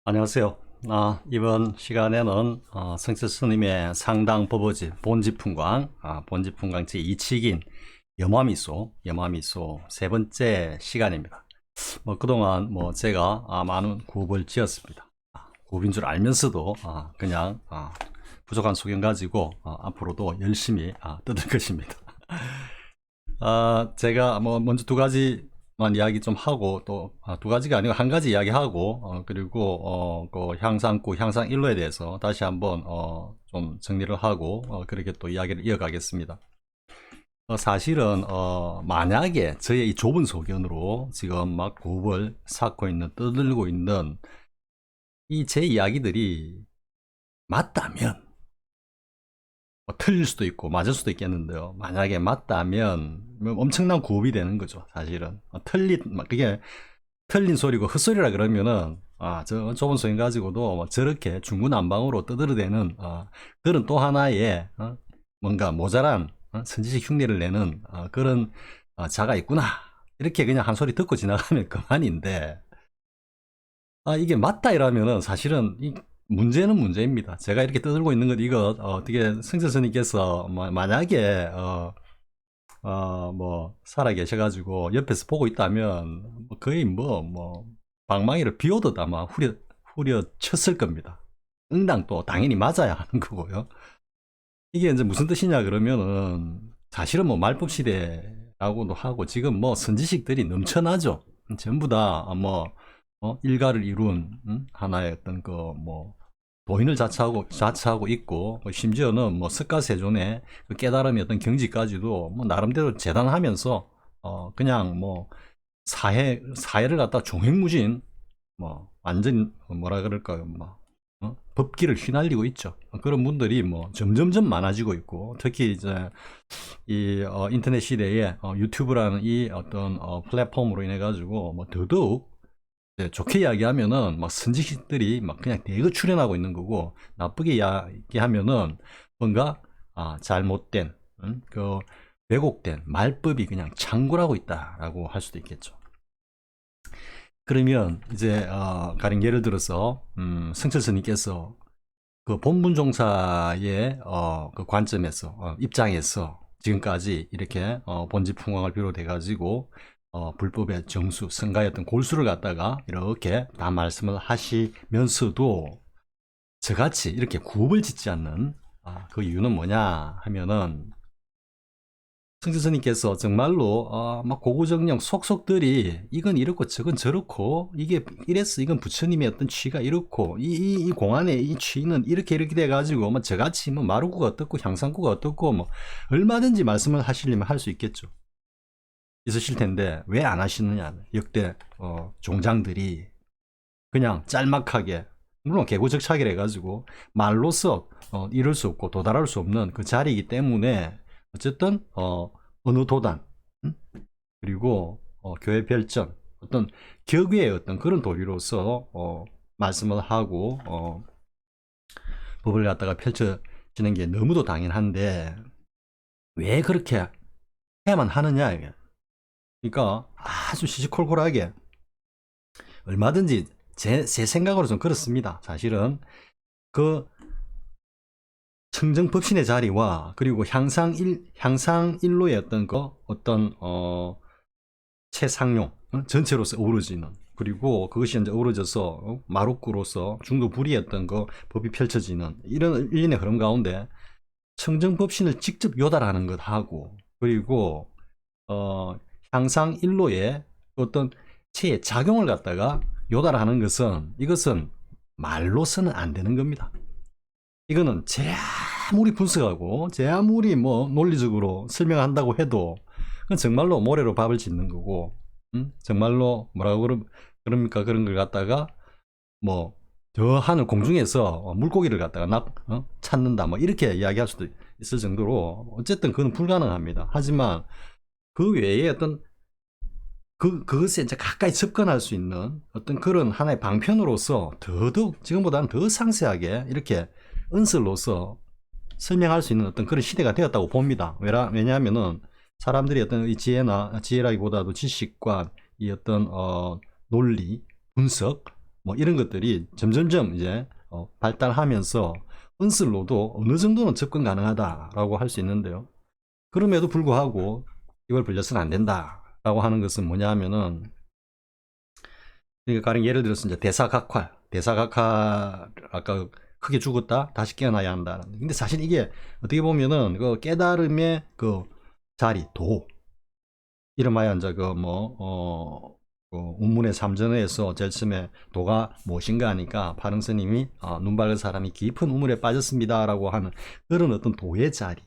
안녕하세요. 이번 시간에는 성철 스님의 상당 법어지 본지풍광, 본지풍광 제2칙인 염화미소 세 번째 시간입니다. 그동안 제가 많은 구업을 지었습니다. 구업인 줄 알면서도 그냥 부족한 소견 가지고 앞으로도 열심히 뜯을 것입니다. 제가 먼저 두 가지만 이야기 좀 하고 또 두 가지가 아니고 한 가지 이야기하고 그리고 그 향상구 향상 일로에 대해서 다시 한번 좀 정리를 하고 그렇게 또 이야기를 이어가겠습니다. 사실은 만약에 저의 이 좁은 소견으로 지금 막 구업을 쌓고 있는 떠들고 있는 이 제 이야기들이 맞다면 틀릴 수도 있고 맞을 수도 있겠는데요. 만약에 맞다면 엄청난 구업이 되는 거죠. 사실은 그게 틀린 소리고 헛소리라 그러면은 저 좁은 소리 가지고도 저렇게 중구난방으로 떠들어대는 그런 또 하나의 뭔가 모자란 선지식 흉내를 내는 그런 자가 있구나, 이렇게 그냥 한 소리 듣고 지나가면 그만인데, 이게 맞다 이러면은 사실은 문제는 문제입니다. 제가 이렇게 떠들고 있는 것, 이거 어떻게 승철 스님께서 만약에 살아 계셔가지고 옆에서 보고 있다면 거의 방망이를 비오듯 아마 후려쳤을 겁니다. 응당 또 당연히 맞아야 하는 거고요. 이게 이제 무슨 뜻이냐 그러면은 사실은 말법 시대라고도 하고 지금 선지식들이 넘쳐나죠. 전부 다 일가를 이룬 하나의 어떤 도인을 자처하고 있고, 심지어는 석가세존의 그 깨달음의 어떤 경지까지도 나름대로 재단하면서 그냥 사회를 갖다 종횡무진 완전 뭐라 그럴까요, 법기를 휘날리고 있죠. 그런 분들이 점점점 많아지고 있고, 특히 이제 이 인터넷 시대에 유튜브라는 이 어떤 플랫폼으로 인해 가지고 더더욱 좋게 이야기하면은 선지식들이 그냥 대거 출연하고 있는 거고, 나쁘게 이야기하면은 뭔가 잘못된 그 왜곡된 말법이 그냥 창굴하고 있다라고 할 수도 있겠죠. 그러면 이제 가령 예를 들어서 승철 스님께서 그 본문종사의 그 관점에서 입장에서 지금까지 이렇게 본지풍광을 비롯해 가지고 불법의 정수, 성가의 어떤 골수를 갖다가 이렇게 다 말씀을 하시면서도 저같이 이렇게 구업을 짓지 않는 그 이유는 뭐냐 하면은, 승지스님께서 정말로 막 고구정령 속속들이 이건 이렇고 저건 저렇고 이게 이랬어, 이건 부처님의 어떤 취가 이렇고 이 공안의 이 취는 이렇게 돼 가지고 저같이 마루구가 어떻고 향상구가 어떻고 얼마든지 말씀을 하시려면 할 수 있겠죠. 있으실 텐데 왜 안 하시느냐. 역대 종장들이 그냥 짤막하게, 물론 개고적차기를 해가지고 말로써 이룰 수 없고 도달할 수 없는 그 자리이기 때문에 어쨌든 어느 도단 그리고 교회 별전 어떤 격의 어떤 그런 도리로서 말씀을 하고 법을 갖다가 펼쳐지는 게 너무도 당연한데 왜 그렇게 해야만 하느냐 이게. 그러니까 아주 시시콜콜하게 얼마든지 제 생각으로 좀 그렇습니다. 사실은 그 청정법신의 자리와 그리고 향상일로의 어떤 최상용 전체로서 어우러지는, 그리고 그것이 이제 어우러져서 마루구로서 중도불이었던 그 법이 펼쳐지는 이런 일련의 흐름 가운데 청정법신을 직접 요달하는 것하고, 그리고 향상일로의 어떤 체의 작용을 갖다가 요달하는 것은, 이것은 말로서는 안 되는 겁니다. 이거는 제 아무리 분석하고 제 아무리 논리적으로 설명한다고 해도 그건 정말로 모래로 밥을 짓는 거고, 정말로 뭐라고 그럽니까? 그런 걸 갖다가 저 하늘 공중에서 물고기를 갖다가 찾는다 이렇게 이야기할 수도 있을 정도로 어쨌든 그건 불가능합니다. 하지만 그 외에 어떤 그것에 이제 가까이 접근할 수 있는 어떤 그런 하나의 방편으로서 더더욱 지금보다는 더 상세하게 이렇게 은설로서 설명할 수 있는 어떤 그런 시대가 되었다고 봅니다. 왜냐하면은 사람들이 어떤 이 지혜라기보다도 지식과 이 어떤 논리, 분석, 뭐 이런 것들이 점점점 이제 발달하면서 은슬로도 어느 정도는 접근 가능하다라고 할 수 있는데요. 그럼에도 불구하고 이걸 불려서는 안 된다라고 하는 것은 뭐냐 하면은, 그러니까 가령 예를 들어서 이제 대사각화 아까 크게 죽었다 다시 깨어나야 한다. 근데 사실 이게 어떻게 보면은 그 깨달음의 그 자리 도, 이름하여 이제 그 운문의 삼전에서 제일 처음에 도가 무엇인가 하니까 파릉 스님이 눈 밝은 사람이 깊은 우물에 빠졌습니다라고 하는 그런 어떤 도의 자리,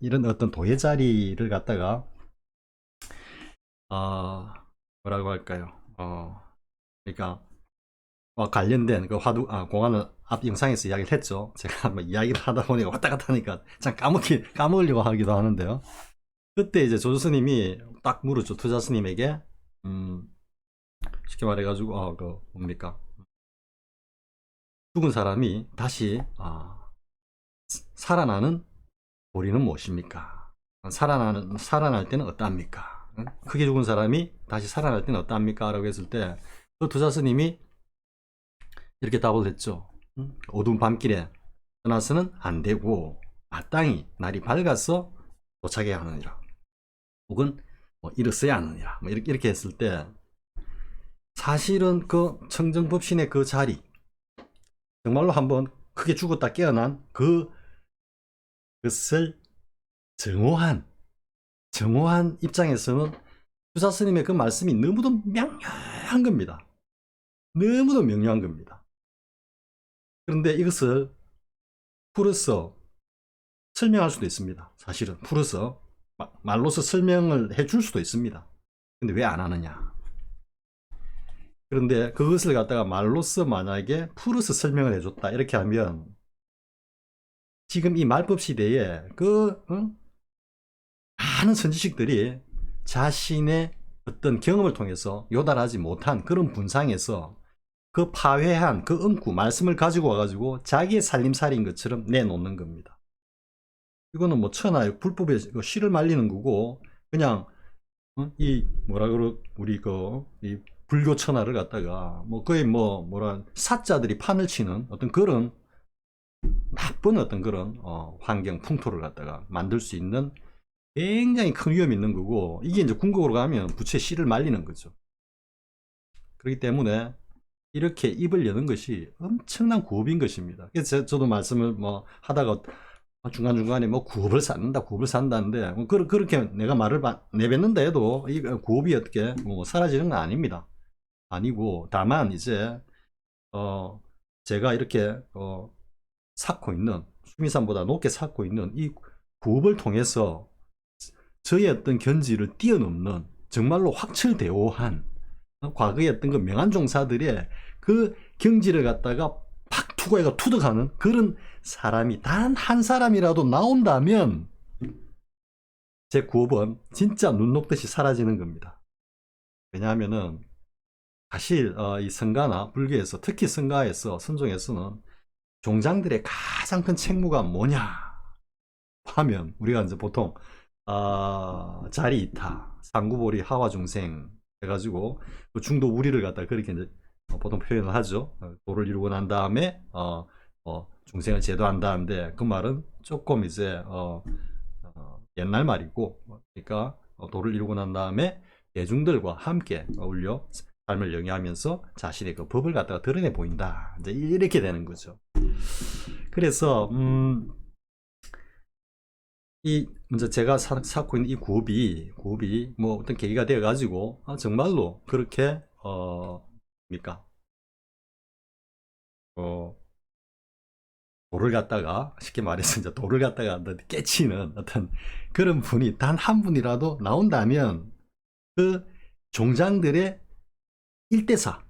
이런 어떤 도의 자리를 갖다가 뭐라고 할까요? 그러니까 관련된 그 공안을 앞 영상에서 이야기를 했죠. 제가 뭐 이야기를 하다 보니까 왔다 갔다 하니까 참 까먹으려고 하기도 하는데요. 그때 이제 조조 스님이 딱 물었죠. 투자 스님에게 쉽게 말해가지고 뭡니까? 죽은 사람이 다시 살아나는 도리는 무엇입니까? 살아날 때는 어떠합니까? 크게 죽은 사람이 다시 살아날 때는 어떠합니까? 라고 했을 때 그 투자 스님이 이렇게 답을 했죠. 어두운 밤길에 떠나서는 안 되고 마땅히 날이 밝아서 도착해야 하느니라. 혹은 뭐 일었어야 하느니라. 뭐 이렇게 했을 때 사실은 그 청정법신의 그 자리, 정말로 한번 크게 죽었다 깨어난 그것을 정오한 입장에서는 투자 스님의 그 말씀이 너무도 명료한 겁니다. 너무도 명료한 겁니다. 그런데 이것을 풀어서 설명할 수도 있습니다. 사실은 풀어서 말로서 설명을 해줄 수도 있습니다. 근데 왜 안 하느냐? 그런데 그것을 갖다가 말로서 만약에 풀어서 설명을 해줬다 이렇게 하면 지금 이 말법 시대에 많은 선지식들이 자신의 어떤 경험을 통해서 요달하지 못한 그런 분상에서 그 파회한 그 응구 말씀을 가지고 와가지고 자기의 살림살이인 것처럼 내놓는 겁니다. 이거는 뭐 천하의 불법에 씨를 말리는 거고, 그냥 이 뭐라 그러 우리 이 불교 천하를 갖다가 뭐 거의 사자들이 판을 치는 어떤 그런 나쁜 어떤 그런 환경 풍토를 갖다가 만들 수 있는 굉장히 큰 위험이 있는 거고, 이게 이제 궁극으로 가면 부처의 씨를 말리는 거죠. 그렇기 때문에 이렇게 입을 여는 것이 엄청난 구업인 것입니다. 그래서 저도 말씀을 하다가 중간중간에 구업을 산다는데 그렇게 내가 말을 내뱉는다 해도 이 구업이 어떻게 사라지는 건 아닙니다. 아니고 다만 이제 제가 이렇게 쌓고 있는 수미산보다 높게 쌓고 있는 이 구업을 통해서 저의 어떤 견지를 뛰어넘는 정말로 확철대오한 과거의 어떤 그 명한 종사들의 그 경지를 갖다가 팍 투과해가 투득하는 그런 사람이 단 한 사람이라도 나온다면 제 구업은 진짜 눈 녹듯이 사라지는 겁니다. 왜냐하면은 사실 이 성가나 불교에서, 특히 성가에서, 선종에서는 종장들의 가장 큰 책무가 뭐냐 하면 우리가 이제 보통 자리이타, 상구보리, 하와중생 해가지고 그 중도 우리를 갖다 그렇게 이제 보통 표현을 하죠. 도를 이루고 난 다음에 중생을 제도한다는데 그 말은 조금 이제 옛날 말이고, 그러니까 도를 이루고 난 다음에 대중들과 함께 어울려 삶을 영위하면서 자신의 그 법을 갖다가 드러내 보인다, 이제 이렇게 되는 거죠. 그래서 이 먼저 제가 쌓고 있는 이 구업이 뭐 어떤 계기가 되어 가지고 정말로 그렇게 뭡니까 돌을 갖다가 쉽게 말해서 이제 돌을 갖다가 깨치는 어떤 그런 분이 단 한 분이라도 나온다면 그 종장들의 1대4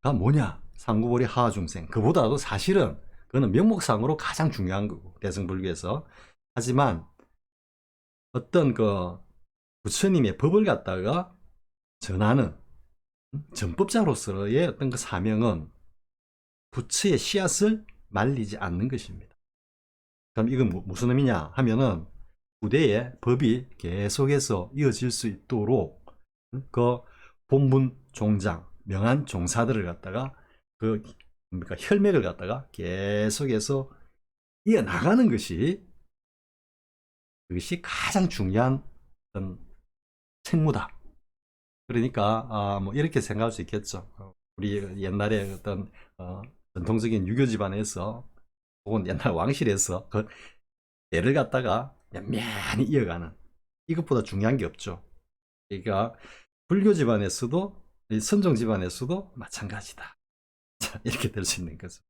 가 뭐냐? 상구보리 하하중생. 그보다도 사실은 그거는 명목상으로 가장 중요한 거고, 대승불교에서. 하지만 어떤 그 부처님의 법을 갖다가 전하는 전법자로서의 어떤 그 사명은 부처의 씨앗을 말리지 않는 것입니다. 그럼 이건 무슨 의미냐 하면은 후대에 법이 계속해서 이어질 수 있도록 그 본분 종장, 명한 종사들을 갖다가 그 뭡니까 혈맥을 갖다가 계속해서 이어나가는 것이 그것이 가장 중요한 어떤 책무다. 그러니까 뭐 이렇게 생각할 수 있겠죠. 우리 옛날에 어떤 전통적인 유교 집안에서 혹은 옛날 왕실에서 그 애를 갖다가 면면히 이어가는 이것보다 중요한 게 없죠. 그러니까 불교 집안에서도 선종 집안에서도 마찬가지다. 이렇게 될 수 있는 거죠.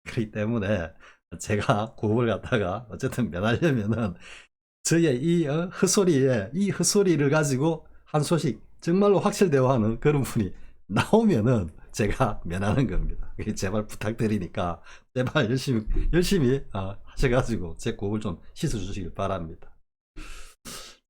그렇기 때문에 제가 구업을 갖다가 어쨌든 면하려면은 저의 이 헛소리에 이 헛소리를 가지고 한 소식 정말로 확실되어 하는 그런 분이 나오면은 제가 면하는 겁니다. 제발 부탁드리니까 제발 열심히 하셔가지고 제 구업을 좀 씻어주시길 바랍니다.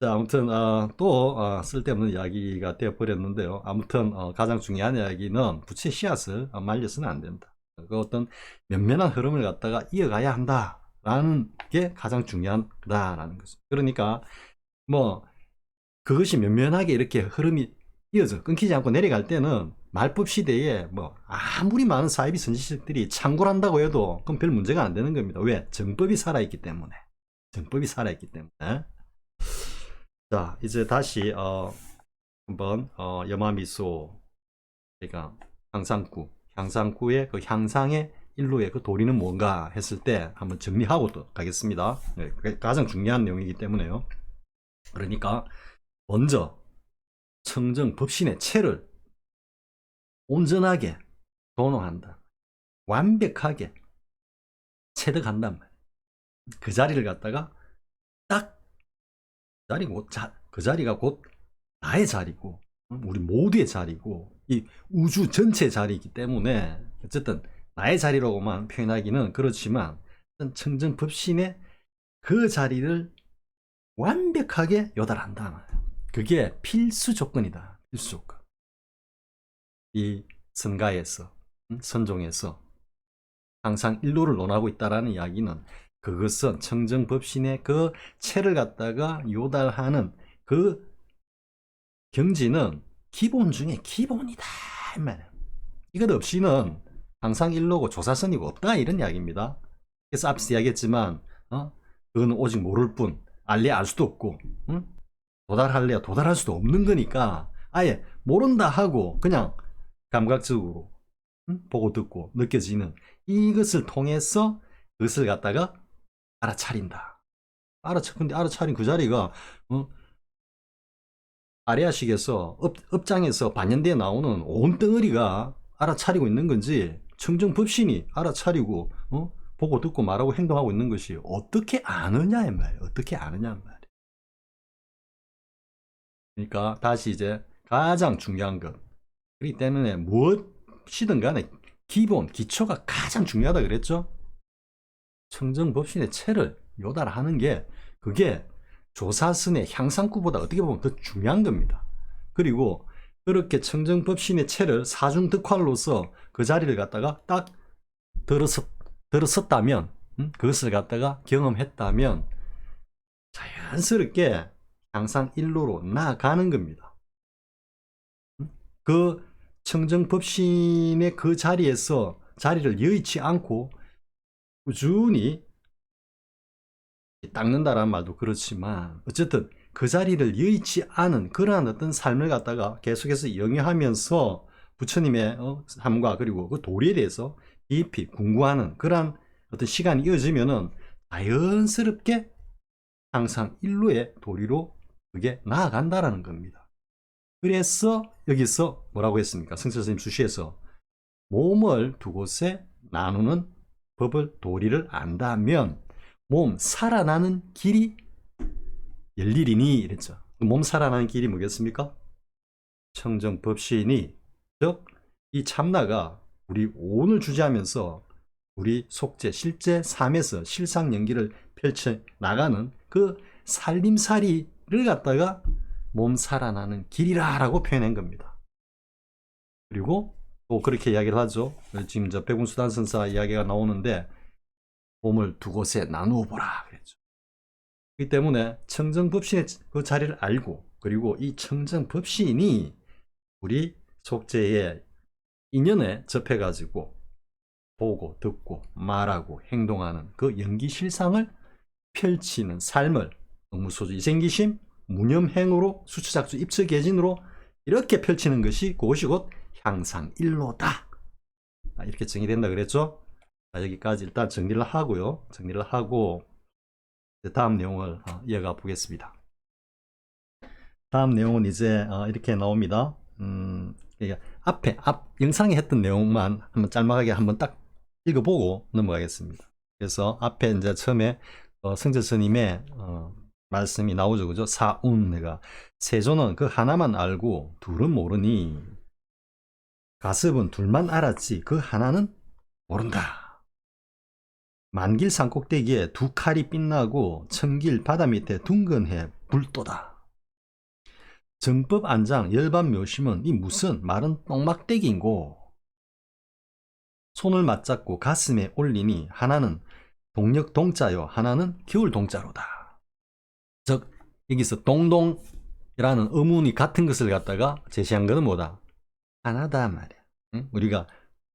자, 아무튼 또 쓸데없는 이야기가 되어버렸는데요. 아무튼 가장 중요한 이야기는 부채 씨앗을 말려서는 안 된다. 그 어떤 면면한 흐름을 갖다가 이어가야 한다라는 게 가장 중요한 거다라는 거죠. 그러니까 뭐 그것이 면면하게 이렇게 흐름이 이어져 끊기지 않고 내려갈 때는 말법 시대에 뭐 아무리 많은 사이비 선지식들이 창고를 한다고 해도 그건 별 문제가 안 되는 겁니다. 왜? 정법이 살아있기 때문에. 정법이 살아있기 때문에. 자, 이제 다시 한번 염화미소, 그러니까 향상구의 그 향상의 일로의 그 도리는 뭔가 했을 때 한번 정리하고 또 가겠습니다. 네, 가장 중요한 내용이기 때문에요. 그러니까 먼저 청정 법신의 체를 온전하게 도농한다. 완벽하게 체득한단 말이에요. 그 자리를 갖다가 딱 그 자리가 곧 나의 자리고 우리 모두의 자리고 이 우주 전체의 자리이기 때문에 어쨌든 나의 자리라고만 표현하기는 그렇지만 청정법신의 그 자리를 완벽하게 요달한다. 그게 필수 조건이다. 필수 조건. 이 선가에서 선종에서 항상 일로를 논하고 있다라는 이야기는 그것은 청정법신의 그 체를 갖다가 요달하는 그 경지는 기본 중에 기본이다 이 말이에요. 이것 없이는 항상 일로고 조사선이고 없다 이런 이야기입니다. 그래서 앞서 이야기했지만 그건 오직 모를 뿐 알래 알 수도 없고 도달할래야 도달할 수도 없는 거니까 아예 모른다 하고 그냥 감각적으로 보고 듣고 느껴지는 이것을 통해서 그것을 갖다가 알아차린다. 근데 알아차린 그 자리가 아레아식에서 업장에서 반년대에 나오는 온 덩어리가 알아차리고 있는 건지 청정법신이 알아차리고 보고 듣고 말하고 행동하고 있는 것이 어떻게 아느냐의 말이에요. 어떻게 아느냐의 말이에요. 그러니까 다시 이제 가장 중요한 것. 그렇기 때문에 무엇이든 간에 기본, 기초가 가장 중요하다 그랬죠. 청정법신의 체를 요달하는 게 그게 조사선의 향상구보다 어떻게 보면 더 중요한 겁니다. 그리고 그렇게 청정법신의 체를 사중득활로서 그 자리를 갖다가 딱 들었었다면 그것을 갖다가 경험했다면 자연스럽게 향상 일로로 나아가는 겁니다. 그 청정법신의 그 자리에서 자리를 여의치 않고 꾸준히 닦는다라는 말도 그렇지만 어쨌든 그 자리를 여의치 않은 그러한 어떤 삶을 갖다가 계속해서 영위하면서 부처님의 삶과 그리고 그 도리에 대해서 깊이 궁구하는 그러한 어떤 시간이 이어지면은 자연스럽게 항상 일로의 도리로 그게 나아간다라는 겁니다. 그래서 여기서 뭐라고 했습니까? 성철 스님 수시에서 몸을 두 곳에 나누는 법을 도리를 안다면 몸 살아나는 길이 열리리니 이랬죠. 몸 살아나는 길이 뭐겠습니까? 청정법신이 즉 이 참나가 우리 오늘 주제하면서 우리 속죄 실제 삶에서 실상 연기를 펼쳐 나가는 그 살림살이를 갖다가 몸 살아나는 길이라고 표현한 겁니다. 그리고 또 그렇게 이야기를 하죠. 지금 저 백운수단 선사 이야기가 나오는데 몸을 두 곳에 나누어 보라 그랬죠. 그렇기 때문에 청정법신의 그 자리를 알고 그리고 이 청정법신이 우리 속죄의 인연에 접해가지고 보고 듣고 말하고 행동하는 그 연기실상을 펼치는 삶을 응무소주 이생기심 무념행으로 수추작주 입처계진으로 이렇게 펼치는 것이 그것이 곧 향상일로다. 이렇게 정의된다 그랬죠. 여기까지 일단 정리를 하고요. 정리를 하고 다음 내용을 이어가 보겠습니다. 다음 내용은 이제 이렇게 나옵니다. 앞 영상에 했던 내용만 한번 짤막하게 한번 딱 읽어보고 넘어가겠습니다. 그래서 앞에 이제 처음에 성자 스님의 말씀이 나오죠, 그죠? 사운내가 세존은 그 하나만 알고 둘은 모르니 가습은 둘만 알았지 그 하나는 모른다. 만길 산꼭대기에 두 칼이 빛나고 천길 바다 밑에 둥근해 불도다. 정법 안장 열반 묘심은 이 무슨 마른 똥막대기인고 손을 맞잡고 가슴에 올리니 하나는 동력 동자요 하나는 겨울 동자로다. 즉 여기서 동동이라는 의문이 같은 것을 갖다가 제시한 것은 뭐다? 하나다 말이야. 응? 우리가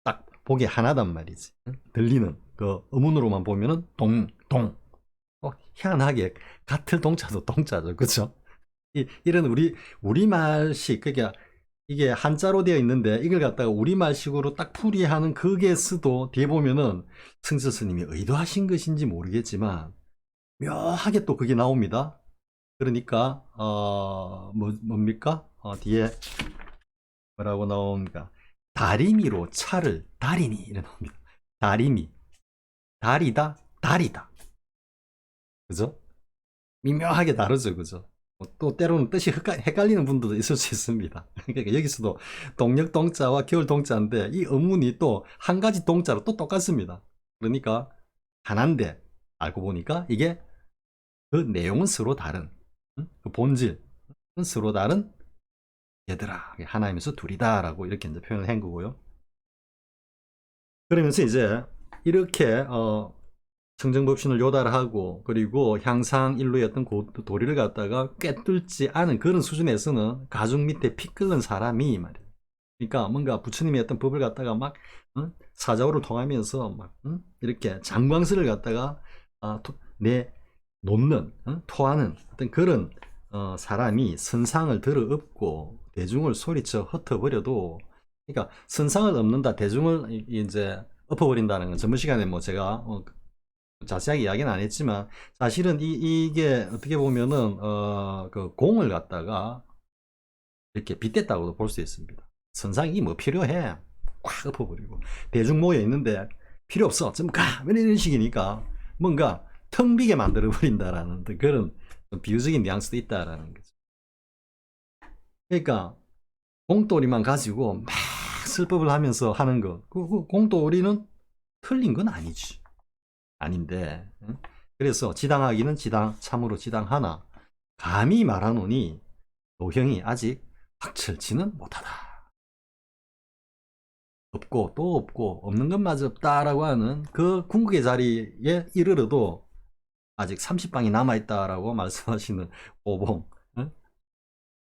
딱 보기 하나단 말이지. 응? 들리는 그 의문으로만 보면은 동동. 희한하게 같은 동자도 동자죠, 그렇죠? 이런 우리말식 그러니까 이게 한자로 되어 있는데 이걸 갖다가 우리말식으로 딱 풀이하는 극에서도 뒤에 보면은 승서 스님이 의도하신 것인지 모르겠지만 묘하게 또 그게 나옵니다. 그러니까 뭡니까? 뒤에 뭐라고 나옵니까? 다리미로 차를 다리니 이래 나옵니다. 다리미 다리다 다리다. 그죠? 미묘하게 다르죠, 그죠? 또 때로는 뜻이 헷갈리는 분들도 있을 수 있습니다. 그러니까 여기서도 동력 동자와 겨울 동자인데 이 의문이 또 한 가지 동자로 또 똑같습니다. 그러니까 하나인데 알고 보니까 이게 그 내용은 서로 다른 그 본질은 서로 다른 얘들아 하나이면서 둘이다라고 이렇게 이제 표현을 한 거고요. 그러면서 이제 이렇게 청정법신을 요달하고 그리고 향상일로의 어떤 도리를 갖다가 꿰뚫지 않은 그런 수준에서는 가죽 밑에 피 끓는 사람이 말이에요. 그러니까 뭔가 부처님의 어떤 법을 갖다가 막 사자오를 통하면서 막 이렇게 장광설을 갖다가 놓는 토하는 어떤 그런 사람이 선상을 들어엎고 대중을 소리쳐 흩어버려도 그러니까 선상을 엎는다 대중을 이제 엎어버린다는 건 전번 시간에 뭐 제가 자세하게 이야기는 안 했지만 사실은 이게 어떻게 보면은 그 공을 갖다가 이렇게 빗댔다고도 볼 수 있습니다. 선상이 뭐 필요해 꽉 엎어버리고 대중 모여 있는데 필요 없어 좀 가 이런 식이니까 뭔가 텅 비게 만들어 버린다라는 그런 비유적인 뉘앙스도 있다라는 거죠. 그러니까 공돌이만 가지고 막 설법을 하면서 하는 거 그 공돌이는 틀린 건 아니지. 아닌데 그래서 지당하기는 참으로 지당하나 감히 말하노니 도형이 아직 확철치는 못하다. 없고 또 없고 없는 것마저 없다라고 하는 그 궁극의 자리에 이르러도 아직 30방이 남아있다라고 말씀하시는 오봉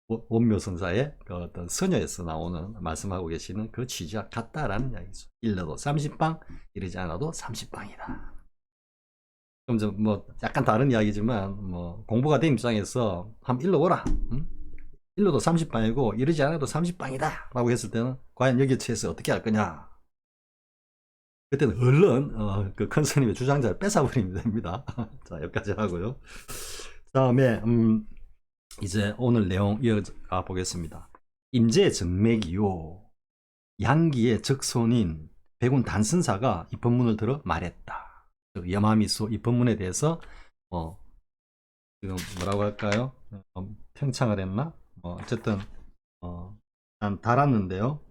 원묘선사의 그 어떤 선녀에서 나오는 말씀하고 계시는 그 취지와 같다라는 이야기죠. 일러도 30방 이르지 않아도 30방이다. 좀 뭐 약간 다른 이야기지만 뭐 공부가 된 입장에서 한번 일러보라. 일러도 30방이고 이러지 않아도 30방이다 라고 했을 때는 과연 여기에 처해서 어떻게 할 거냐. 그때는 얼른 그 큰 스님의 주장자를 뺏어버리면 됩니다. 자 여기까지 하고요. 다음에 이제 오늘 내용 이어가 보겠습니다. 임재 정맥이요 양기의 적손인 백운 단선사가 이 법문을 들어 말했다. 여마미소 이 법문에 대해서 지금 뭐라고 할까요? 평창을 했나? 어쨌든 난 달았는데요.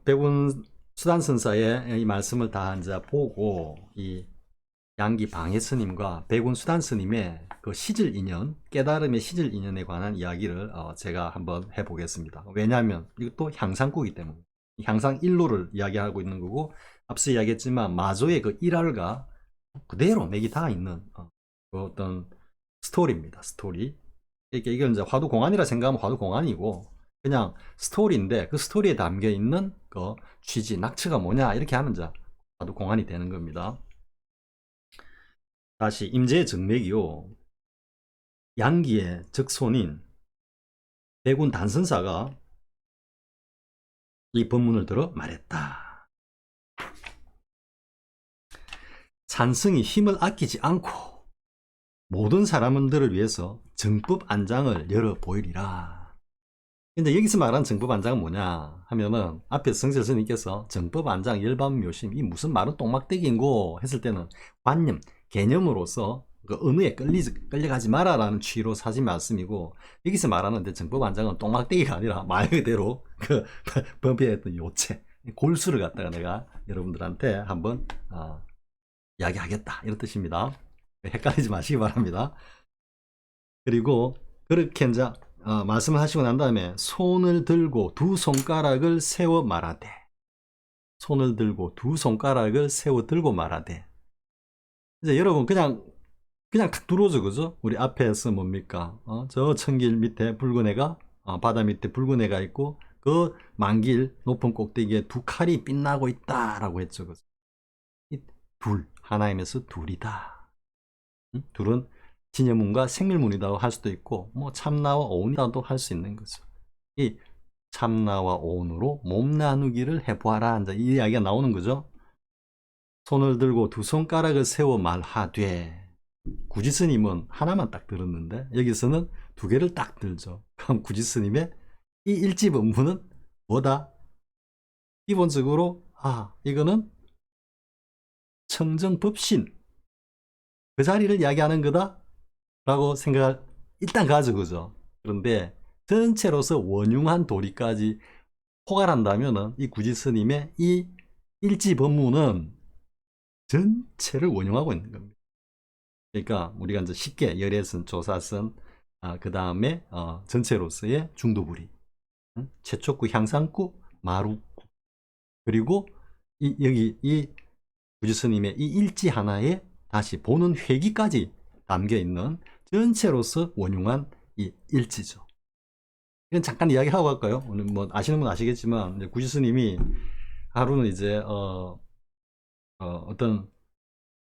백운 수단선사의 이 말씀을 다 이제 보고 이 양기 방해 스님과 백운 수단 스님의 그 시질 인연, 깨달음의 시질 인연에 관한 이야기를 제가 한번 해보겠습니다. 왜냐하면 이것도 향상구이기 때문에 향상 일로를 이야기하고 있는 거고 앞서 이야기했지만 마조의 그 일할과 그대로 맥이 다 있는 그 어떤 스토리입니다. 스토리. 이건 이제 화두공안이라 생각하면 화두공안이고, 그냥 스토리인데 그 스토리에 담겨 있는 그 취지, 낙처가 뭐냐 이렇게 하면 이제 화두공안이 되는 겁니다. 다시 임재의 정맥이요. 양기의 적손인 대군 단선사가 이 법문을 들어 말했다. 산승이 힘을 아끼지 않고 모든 사람들을 위해서 정법 안장을 열어 보이리라. 근데 여기서 말하는 정법 안장은 뭐냐 하면은 앞에 성실 스님께서 정법 안장 열반묘심 이 무슨 말은 똥막대기인고 했을 때는 관념 개념으로서 그 은혜에 끌려가지 마라라는 취로 사신 말씀이고, 여기서 말하는 정법 안장은 똥막대기가 아니라 말 그대로 그 범피했던 요체 골수를 갖다가 내가 여러분들한테 한번 이야기하겠다 이런 뜻입니다. 헷갈리지 마시기 바랍니다. 그리고 그렇게 이제 말씀을 하시고 난 다음에 손을 들고 두 손가락을 세워 말하되, 손을 들고 두 손가락을 세워 들고 말하되, 이제 여러분 그냥 탁 들어오죠, 그죠? 우리 앞에서 뭡니까? 저 천길 밑에 붉은 애가 바다 밑에 붉은 애가 있고 그 만길 높은 꼭대기에 두 칼이 빛나고 있다라고 했죠, 그죠? 이 둘 하나임에서 둘이다. 둘은 진여문과 생밀문이라고 할 수도 있고 뭐 참나와 오온이라도 할 수 있는 거죠. 이 참나와 오온으로 몸 나누기를 해보아라, 이제 이 이야기가 나오는 거죠. 손을 들고 두 손가락을 세워 말하되, 구지스님은 하나만 딱 들었는데 여기서는 두 개를 딱 들죠. 그럼 구지스님의 이 일집 업무는 뭐다? 기본적으로 이거는 청정법신 그 자리를 이야기하는 거다 라고 생각을 일단 가지고죠. 그런데 전체로서 원흉한 도리까지 포괄한다면 이 구지스님의 이 일집 업무는 전체를 원흉하고 있는 겁니다. 그러니까 우리가 이제 쉽게 열애선, 조사선, 그 다음에 전체로서의 중도부리, 최초구, 향상구, 마루구, 그리고 여기 이 구지스님의 이 일지 하나에 다시 보는 회기까지 담겨 있는 전체로서 원흉한 이 일지죠. 이건 잠깐 이야기하고 갈까요? 오늘 뭐 아시는 분 아시겠지만 구지스님이 하루는 이제 어떤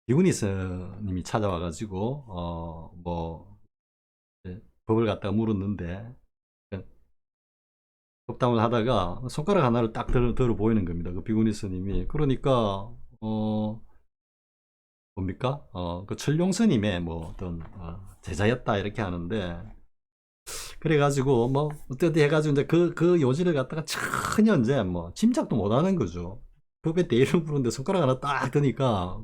비구니스님이 찾아와가지고 뭐 법을 갖다가 물었는데 법담을 하다가 손가락 하나를 딱 들어 보이는 겁니다. 그 비구니스님이. 그러니까 뭡니까? 그 철룡스님의 뭐 어떤 제자였다 이렇게 하는데, 그래가지고 뭐 어떻게 해가지고 이제 그 요지를 갖다가 전혀 이제 뭐 짐작도 못하는 거죠. 법에 대의를 부르는데 손가락 하나 딱 드니까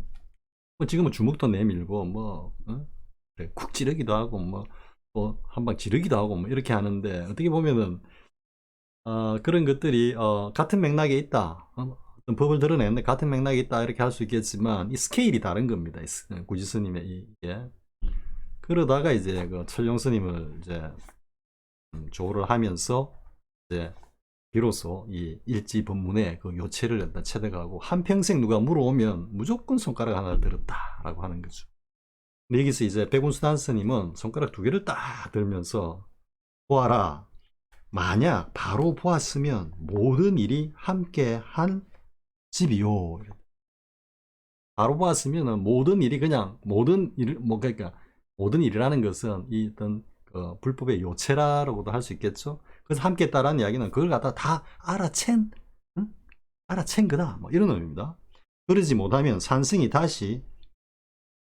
뭐 지금은 주먹도 내밀고 뭐 그래, 쿡 찌르기도 하고 뭐 한 방 지르기도 하고 뭐 이렇게 하는데, 어떻게 보면은 그런 것들이 같은 맥락에 있다. 어떤 법을 드러내는데 같은 맥락에 있다 이렇게 할 수 있겠지만 이 스케일이 다른 겁니다. 구지스님의 이게. 그러다가 이제 그 철룡스님을 이제 조를 하면서 이제 비로소 이 일지 법문의 그 요체를 체득하고 한평생 누가 물어오면 무조건 손가락 하나를 들었다라고 하는 거죠. 근데 여기서 이제 백운수단 스님은 손가락 두 개를 딱 들면서 보아라. 만약 바로 보았으면 모든 일이 함께 한 집이요. 바로 보았으면 모든 일이 그냥 모든 일, 뭐 그러니까 모든 일이라는 것은 이 어떤 불법의 요체라고도 할 수 있겠죠. 그래서 함께 했다라는 이야기는 그걸 갖다 다 알아챈, 응? 알아챈 거다. 뭐 이런 의미입니다. 그러지 못하면 산승이 다시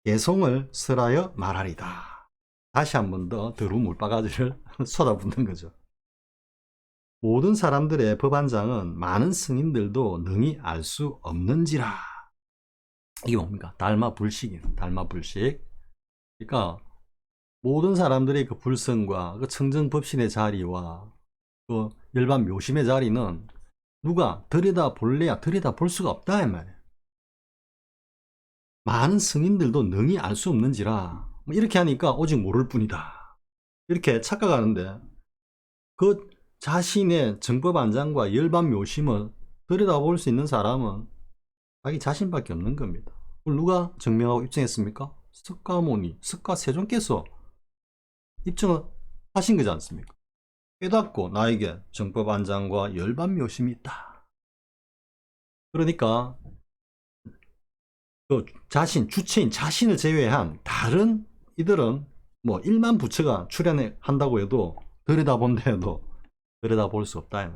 개송을 설하여 말하리다. 다시 한 번 더 더러운 물바가지를 쏟아붓는 거죠. 모든 사람들의 법안장은 많은 스님들도 능히 알 수 없는지라. 이게 뭡니까? 달마불식이에요. 달마불식. 그러니까 모든 사람들의 그 불성과 그 청정법신의 자리와 그 열반 묘심의 자리는 누가 들여다 볼래야 들여다 볼 수가 없다 이 말이에요. 많은 스님들도 능히 알 수 없는지라. 뭐 이렇게 하니까 오직 모를 뿐이다. 이렇게 착각하는데, 그 자신의 정법 안장과 열반 묘심을 들여다볼 수 있는 사람은 자기 자신밖에 없는 겁니다. 그걸 누가 증명하고 입증했습니까? 석가모니, 석가세존께서 입증을 하신 거지 않습니까? 깨닫고 나에게 정법 안장과 열반 묘심이 있다. 그러니까 그 주체인 자신을 제외한 다른 이들은 뭐 1만 부처가 출현한다고 해도 들여다본다 해도 들여다볼 수 없다.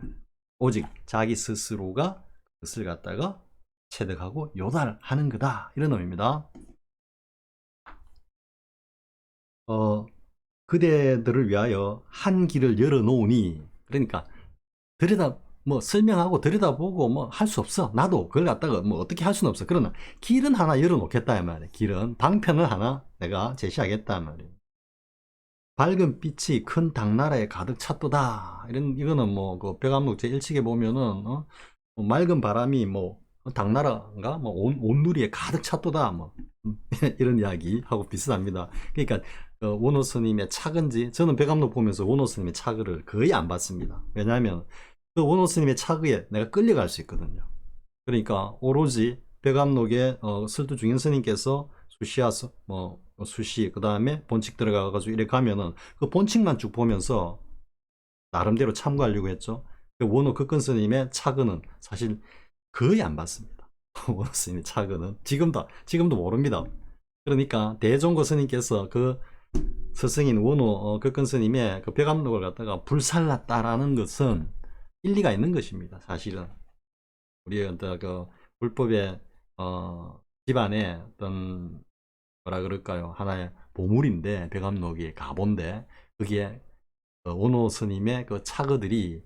오직 자기 스스로가 그것을 갖다가 체득하고 요달하는 거다. 이런 의미입니다. 그대들을 위하여 한 길을 열어놓으니, 그러니까 뭐 설명하고 들여다보고 뭐 할 수 없어. 나도 그걸 갖다가 뭐 어떻게 할 수는 없어. 그러나 길은 하나 열어놓겠다 이 말이야. 길은 방편을 하나 내가 제시하겠다 이 말이야. 밝은 빛이 큰 당나라에 가득 찼도다. 이거는 뭐 그 백암록 제1칙에 보면은 뭐 맑은 바람이 뭐 당나라인가 뭐 온누리에 가득 찼도다 뭐 이런 이야기하고 비슷합니다. 그러니까 원호 스님의 차근지, 저는 백암록 보면서 원호 스님의 차글을 거의 안 봤습니다. 왜냐하면 그 원호 스님의 차그에 내가 끌려갈 수 있거든요. 그러니까 오로지 백암록에 설두 중현 스님께서 수시 그 다음에 본칙 들어가가지고 이렇게 가면은 그 본칙만 쭉 보면서 나름대로 참고하려고 했죠. 그 원호 극근 스님의 차근은 사실 거의 안 봤습니다. 원호 스님의 차근은 지금도 모릅니다. 그러니까 대종고 스님께서 그 스승인 원호 극근 스님의 그 백암록을 갖다가 불살랐다라는 것은 일리가 있는 것입니다. 사실은 우리 그 불법의 집안의 어떤 뭐라 그럴까요? 하나의 보물인데 백암록이 가본데 거기에 원호 스님의 그 차거들이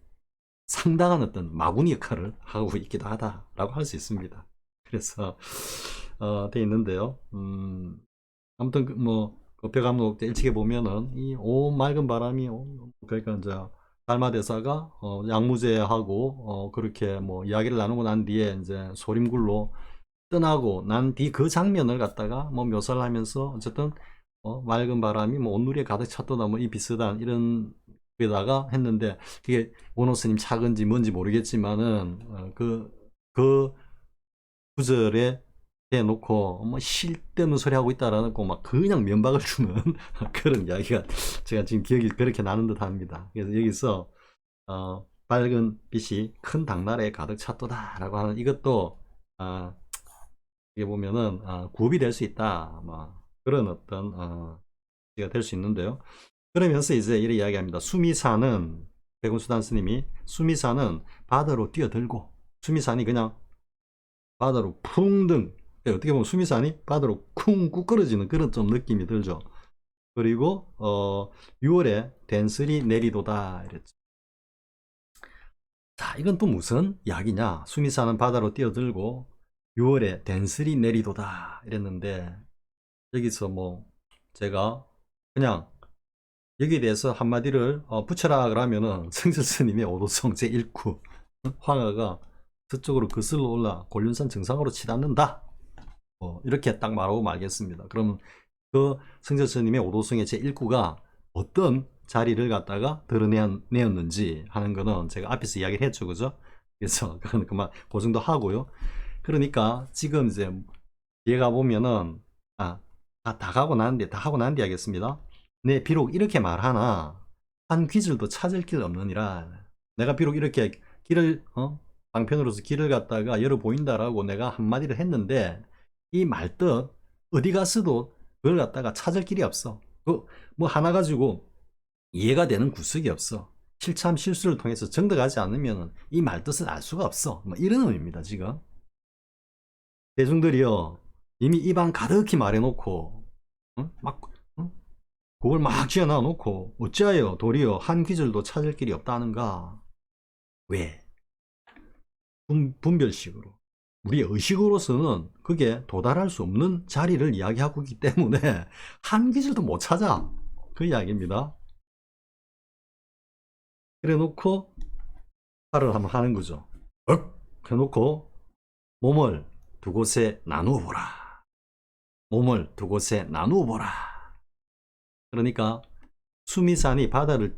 상당한 어떤 마구니 역할을 하고 있기도 하다라고 할 수 있습니다. 그래서 돼 있는데요. 아무튼 그 백암록 일찍에 보면은 이 온 맑은 바람이 그러니까 이제 달마대사가 양무제하고 그렇게 뭐 이야기를 나누고 난 뒤에 이제 소림굴로 떠나고 난 뒤 그 장면을 갖다가 뭐 묘사를 하면서 어쨌든 맑은 바람이 뭐 온누리에 가득 찼도다 뭐 이 비슷한 이런 데다가 했는데 그게 원호 스님 차근지 뭔지 모르겠지만은 그 구절에 해놓고 뭐 쓸데없는 소리 하고 있다라는 거 막 그냥 면박을 주는 그런 이야기가 제가 지금 기억이 그렇게 나는 듯 합니다. 그래서 여기서 밝은 빛이 큰 당나라에 가득 찼도다 라고 하는 이것도 이게 보면은 구업이 될 수 있다 뭐 그런 어떤 가 될 수 있는데요. 그러면서 이제 이렇게 이야기합니다. 수미산은 백운수단 스님이 수미산은 바다로 뛰어들고 수미산이 그냥 바다로 풍등 어떻게 보면 수미산이 바다로 쿵 꾹 떨어지는 그런 좀 느낌이 들죠. 그리고 6월에 den슬이 내리도다 이랬죠. 자, 이건 또 무슨 이야기냐? 수미산은 바다로 뛰어들고 6월에 den슬이 내리도다 이랬는데 여기서 뭐 제가 그냥 여기에 대해서 한마디를 붙여라 그러면은 성철 스님의 오도성 제1구 황하가 서쪽으로 거슬러 올라 곤륜산 정상으로 치닫는다. 이렇게 딱 말하고 말겠습니다. 그러면 그 성철 스님의 오도성의 제1구가 어떤 자리를 갖다가 드러내었는지 하는 거는 제가 앞에서 이야기를 했죠. 그죠? 그래서 그건 그만 그 정도 하고요. 그러니까 지금 이제 뒤에 가보면은 다 하고 난 뒤에 하겠습니다. 네, 비록 이렇게 말하나 한 귀질도 찾을 길 없느니라. 내가 비록 이렇게 길을 방편으로서 길을 갖다가 열어 보인다라고 내가 한마디를 했는데 이 말뜻 어디 갔어도 그걸 갖다가 찾을 길이 없어. 뭐 하나 가지고 이해가 되는 구석이 없어. 실참 실수를 통해서 정득하지 않으면 이 말뜻을 알 수가 없어. 뭐 이런 의미입니다. 지금 대중들이요 이미 입안 가득히 말해놓고 그걸 막 지어놔 놓고 어찌하여 도리어 한 귀절도 찾을 길이 없다는가. 왜? 분별식으로 우리의 의식으로서는 그게 도달할 수 없는 자리를 이야기하고 있기 때문에 한 귀절도 못 찾아. 그 이야기입니다. 그래 놓고 팔을 한번 하는 거죠. 그래 놓고 몸을 두 곳에 나누어 보라. 몸을 두 곳에 나누어 보라. 그러니까 수미산이 바다를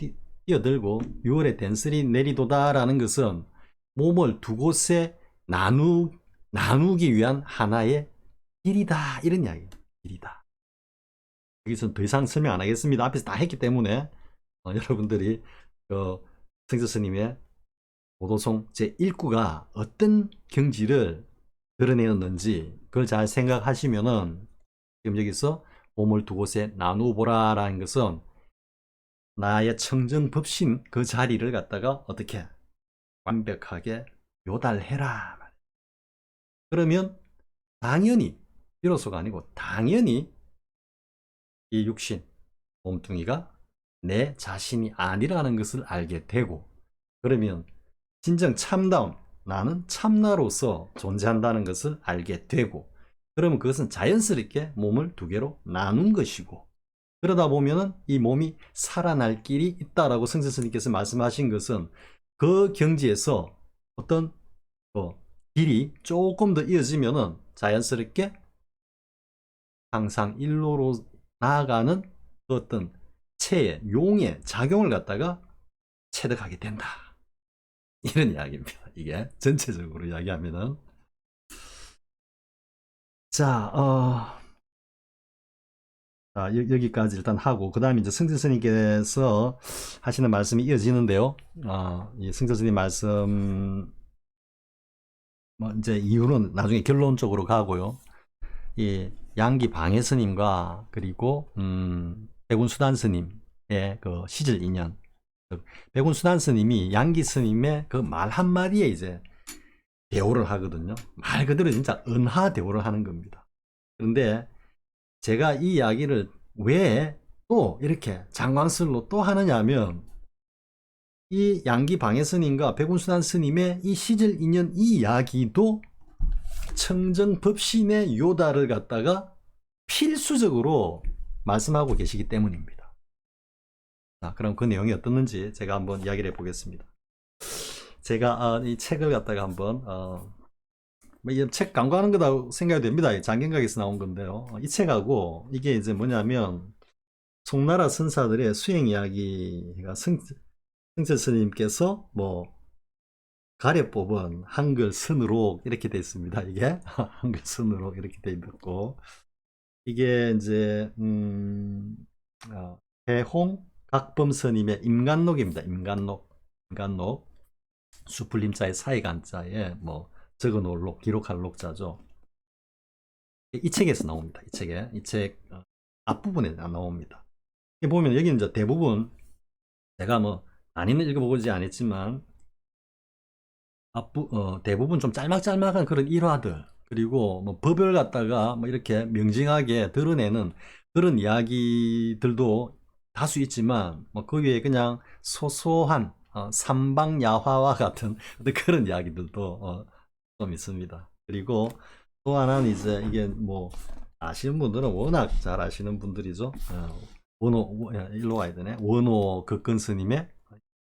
뛰어들고 6월에 den슬이 내리도다라는 것은 몸을 두 곳에 나누기 위한 하나의 길이다 이런 이야기예요. 길이다. 여기서 더 이상 설명 안 하겠습니다. 앞에서 다 했기 때문에 여러분들이 그 성자 스님의 오도송 제1구가 어떤 경지를 드러내었는지 그걸 잘 생각하시면은 지금 여기서 몸을 두 곳에 나누어 보라라는 것은 나의 청정법신 그 자리를 갖다가 어떻게 완벽하게 요달해라. 그러면 당연히 비로소가 아니고 당연히 이 육신 몸뚱이가 내 자신이 아니라는 것을 알게 되고, 그러면 진정 참다운 나는 참나로서 존재한다는 것을 알게 되고, 그러면 그것은 자연스럽게 몸을 두 개로 나눈 것이고, 그러다 보면은 이 몸이 살아날 길이 있다라고 성자 스님께서 말씀하신 것은 그 경지에서 어떤 길이 조금 더 이어지면은 자연스럽게 항상 일로로 나아가는 그 어떤 체의 용의 작용을 갖다가 체득하게 된다. 이런 이야기입니다. 이게 전체적으로 이야기하면은. 자, 여기까지 일단 하고, 그 다음에 이제 성자 스님께서 하시는 말씀이 이어지는데요. 이 성자 스님 말씀, 이제 이유는 나중에 결론적으로 가고요. 이 양기 방해 스님과 그리고 백운수단 스님의 그 시절 인연. 백운수단 스님이 양기 스님의 그 말 한마디에 이제 대오를 하거든요. 말 그대로 진짜 은하 대오를 하는 겁니다. 그런데 제가 이 이야기를 왜 또 이렇게 장광설로 또 하느냐 하면, 이 양기 방해 스님과 백운수단 스님의 이 시절 인연 이 이야기도 청정법신의 요다를 갖다가 필수적으로 말씀하고 계시기 때문입니다. 자, 그럼 그 내용이 어떻는지 제가 한번 이야기를 해보겠습니다. 제가 이 책을 갖다가 한번 이 책 광고하는 거다 생각이 됩니다. 장경각에서 나온 건데요. 이 책하고 이게 이제 뭐냐면 송나라 선사들의 수행 이야기가 성철 스님께서 뭐 가려 뽑은 한글 선으로 이렇게 되어 있습니다. 이게 한글 선으로 이렇게 되어 있고, 이게 이제 해홍 각범 스님의 임간록입니다. 임간록 수풀림자의 사이간자에 뭐 적어놓을 록, 기록할 녹자죠. 이 책에서 나옵니다. 이 책 앞부분에 나옵니다. 보면 여기 이제 대부분 제가 뭐 많이는 읽어보지 않았지만 대부분 좀 짤막짤막한 그런 일화들, 그리고 뭐 법을 갖다가 뭐 이렇게 명징하게 드러내는 그런 이야기들도 다수 있지만, 뭐 그 위에 그냥 소소한 삼방야화와 같은 그런 이야기들도 좀 있습니다. 그리고 또 하나는 이제 이게 뭐 아시는 분들은 워낙 잘 아시는 분들이죠. 일로 와야 되네. 원호 극근 스님의,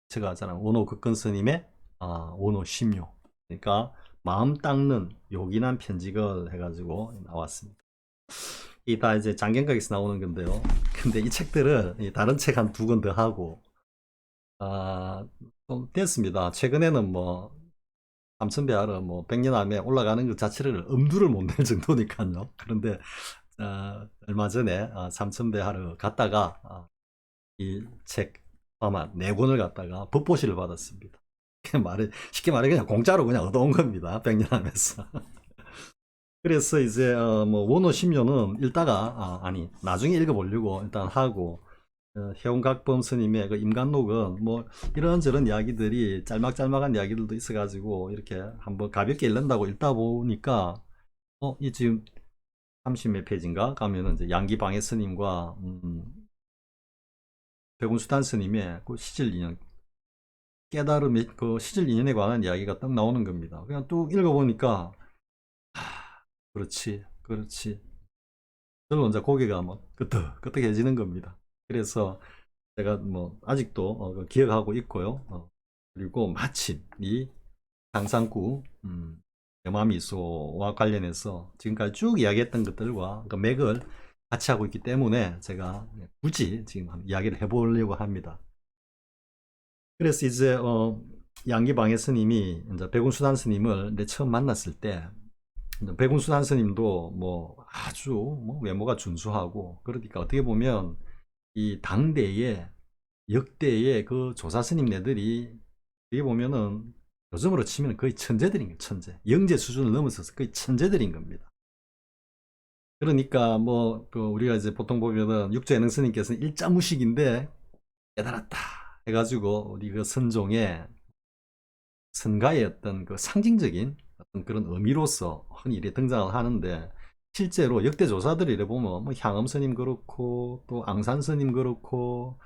제가 하잖아. 원호 극근 스님의 원호 심요. 그러니까 마음 닦는 요긴한 편지글 해가지고 나왔습니다. 이 다 이제 장경각에서 나오는 건데요. 근데 이 책들은 다른 책 한 두 권 더 하고 좀 됐습니다. 최근에는 뭐 삼천배하러 뭐 100년 안에 올라가는 것 자체를 엄두를 못 낼 정도니까요. 그런데 얼마 전에 삼천배하러 갔다가 이 책 아마 4권을 갖다가 법보시를 받았습니다. 쉽게 말해 그냥 공짜로 그냥 얻어온 겁니다. 100년 하면서. 그래서 이제 뭐 원호 심료는 읽다가 나중에 읽어보려고 일단 하고, 해운각범 스님의 그 임간록은 뭐 이런저런 이야기들이 짤막짤막한 이야기들도 있어가지고 이렇게 한번 가볍게 읽는다고 읽다 보니까 이 지금 30몇 페이지인가 가면은 이제 양기방해 스님과 백운수단 스님의 그 시절 인연, 깨달음의 그 시절 인연에 관한 이야기가 딱 나오는 겁니다. 그냥 뚝 읽어보니까 그렇지. 저는 이제 고개가 뭐 끄덕끄덕해지는 겁니다. 그래서 제가 뭐 아직도 기억하고 있고요. 그리고 마침 이 강상구 대마미소와 관련해서 지금까지 쭉 이야기했던 것들과 그 맥을 같이 하고 있기 때문에 제가 굳이 지금 이야기를 해보려고 합니다. 그래서 이제 양기방해 스님이 이제 백운수단 스님을 처음 만났을 때, 백운수단 스님도 뭐 아주 뭐 외모가 준수하고, 그러니까 어떻게 보면 이 당대에 역대의 그 조사 스님네들이 어떻게 보면은 요즘으로 치면 거의 천재들인 거예요. 천재. 영재 수준을 넘어서서 거의 천재들인 겁니다. 그러니까 뭐 그 우리가 이제 보통 보면은 육조예능 스님께서는 일자무식인데 깨달았다 해가지고 우리 그 선종의 선가의 어떤 그 상징적인 어떤 그런 의미로서 흔히 이렇게 등장을 하는데, 실제로 역대 조사들을 이래 보면 뭐 향엄 스님 그렇고 또 앙산 스님 그렇고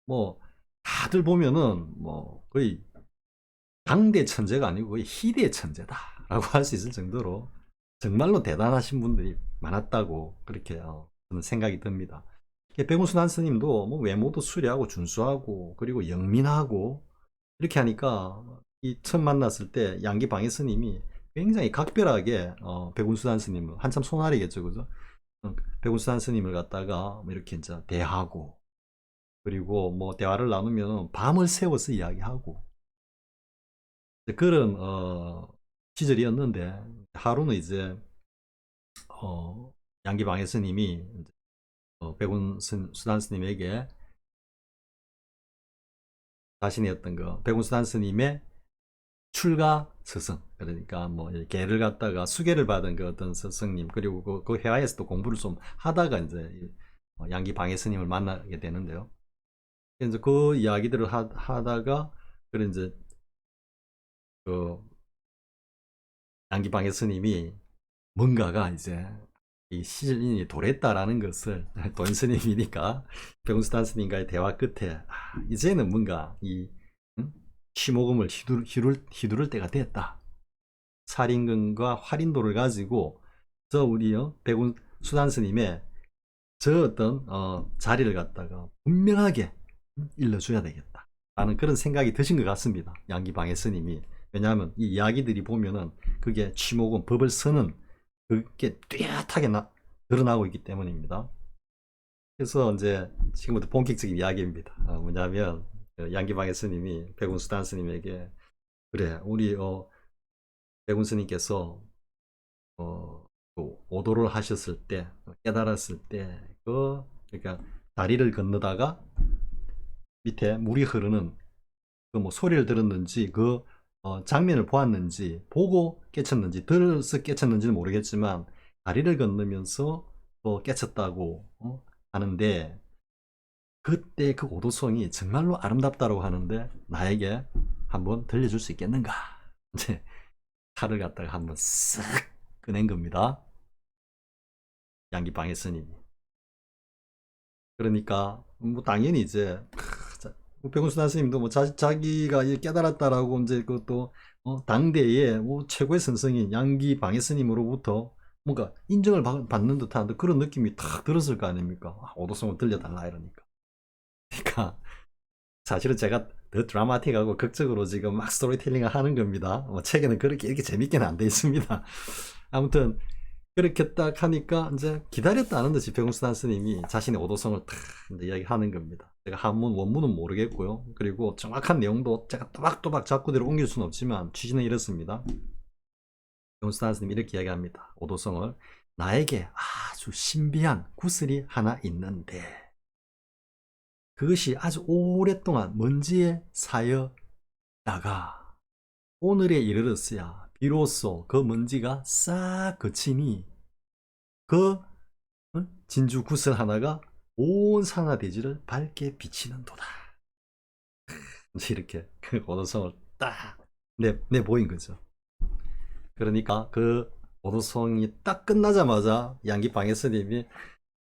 뭐 다들 보면은 뭐 거의 당대 천재가 아니고 거의 희대 천재다라고 할 수 있을 정도로 정말로 대단하신 분들이 많았다고 그렇게 저는 생각이 듭니다. 백운순한 스님도 뭐 외모도 수려하고 준수하고 그리고 영민하고 이렇게 하니까 이 처음 만났을 때 양기 방해 스님이 굉장히 각별하게 백운수단 스님을 한참 손아래겠죠, 그죠? 백운수단 스님을 갖다가 뭐 이렇게 이제 대하고, 그리고 뭐 대화를 나누면 밤을 새워서 이야기하고 그런 시절이었는데, 하루는 이제 양기 방해 스님이 백운수단 스님에게 자신의 어떤 그 백운수단 스님의 출가 스승, 그러니까 뭐 개를 갖다가 수계를 받은 그 어떤 스승님, 그리고 그 회화에서 또 공부를 좀 하다가 이제 양기 방해 스님을 만나게 되는데요. 이제 그 이야기들을 하다가 그런 이제 그 양기 방해 스님이 뭔가가 이제 이 시즌이 도랬다라는 것을 돈 스님이니까 병수단 스님과의 대화 끝에 이제는 뭔가 이 취모금을 휘두를 때가 됐다. 살인근과 활인도를 가지고 저 우리 백운 수단 스님의 저 어떤 자리를 갖다가 분명하게 일러줘야 되겠다 라는 그런 생각이 드신 것 같습니다, 양기 방해 스님이. 왜냐하면 이 이야기들이 보면은 그게 취목은 법을 쓰는 그게 뚜렷하게 드러나고 있기 때문입니다. 그래서 이제 지금부터 본격적인 이야기입니다. 뭐냐면 양기 방해 스님이 백운 수단 스님에게, 그래 우리 백운 스님께서 오도를 하셨을 때, 깨달았을 때, 그러니까 다리를 건너다가 밑에 물이 흐르는 그 뭐 소리를 들었는지 그 장면을 보았는지 보고 깨쳤는지 들어서 깨쳤는지는 모르겠지만 다리를 건너면서 깨쳤다고 하는데, 그때 그 오도성이 정말로 아름답다고 하는데 나에게 한번 들려줄 수 있겠는가? 이제 칼을 갖다가 한번 쓱 꺼낸 겁니다, 양기 방해 스님이. 그러니까 뭐 당연히 이제 백운순 스님도 뭐 자기가 깨달았다라고 이제 그것도 당대의 뭐 최고의 선성인 양기 방해 스님으로부터 뭔가 인정을 받는 듯한 그런 느낌이 탁 들었을 거 아닙니까? 오도성을 들려달라 이러니까. 그러니까 사실은 제가 더 드라마틱하고 극적으로 지금 막 스토리텔링을 하는 겁니다. 뭐 책에는 그렇게 이렇게 재밌게는 안 돼 있습니다. 아무튼 그렇게 딱 하니까 이제 기다렸다는 듯이 백운수단 스님이 자신의 오도성을 탁 이제 이야기하는 겁니다. 제가 한문 원문은 모르겠고요. 그리고 정확한 내용도 제가 또박또박 자꾸대로 옮길 수는 없지만 취지는 이렇습니다. 백운수단 스님이 이렇게 이야기합니다, 오도성을. 나에게 아주 신비한 구슬이 하나 있는데 그것이 아주 오랫동안 먼지에 쌓여다가 오늘에 이르렀어야 비로소 그 먼지가 싹 그치니 그 진주 구슬 하나가 온 산하대지를 밝게 비치는도다. 이렇게 그 오도성을 딱 내보인 거죠. 그러니까 그 오도성이 딱 끝나자마자 양기 방해 스님이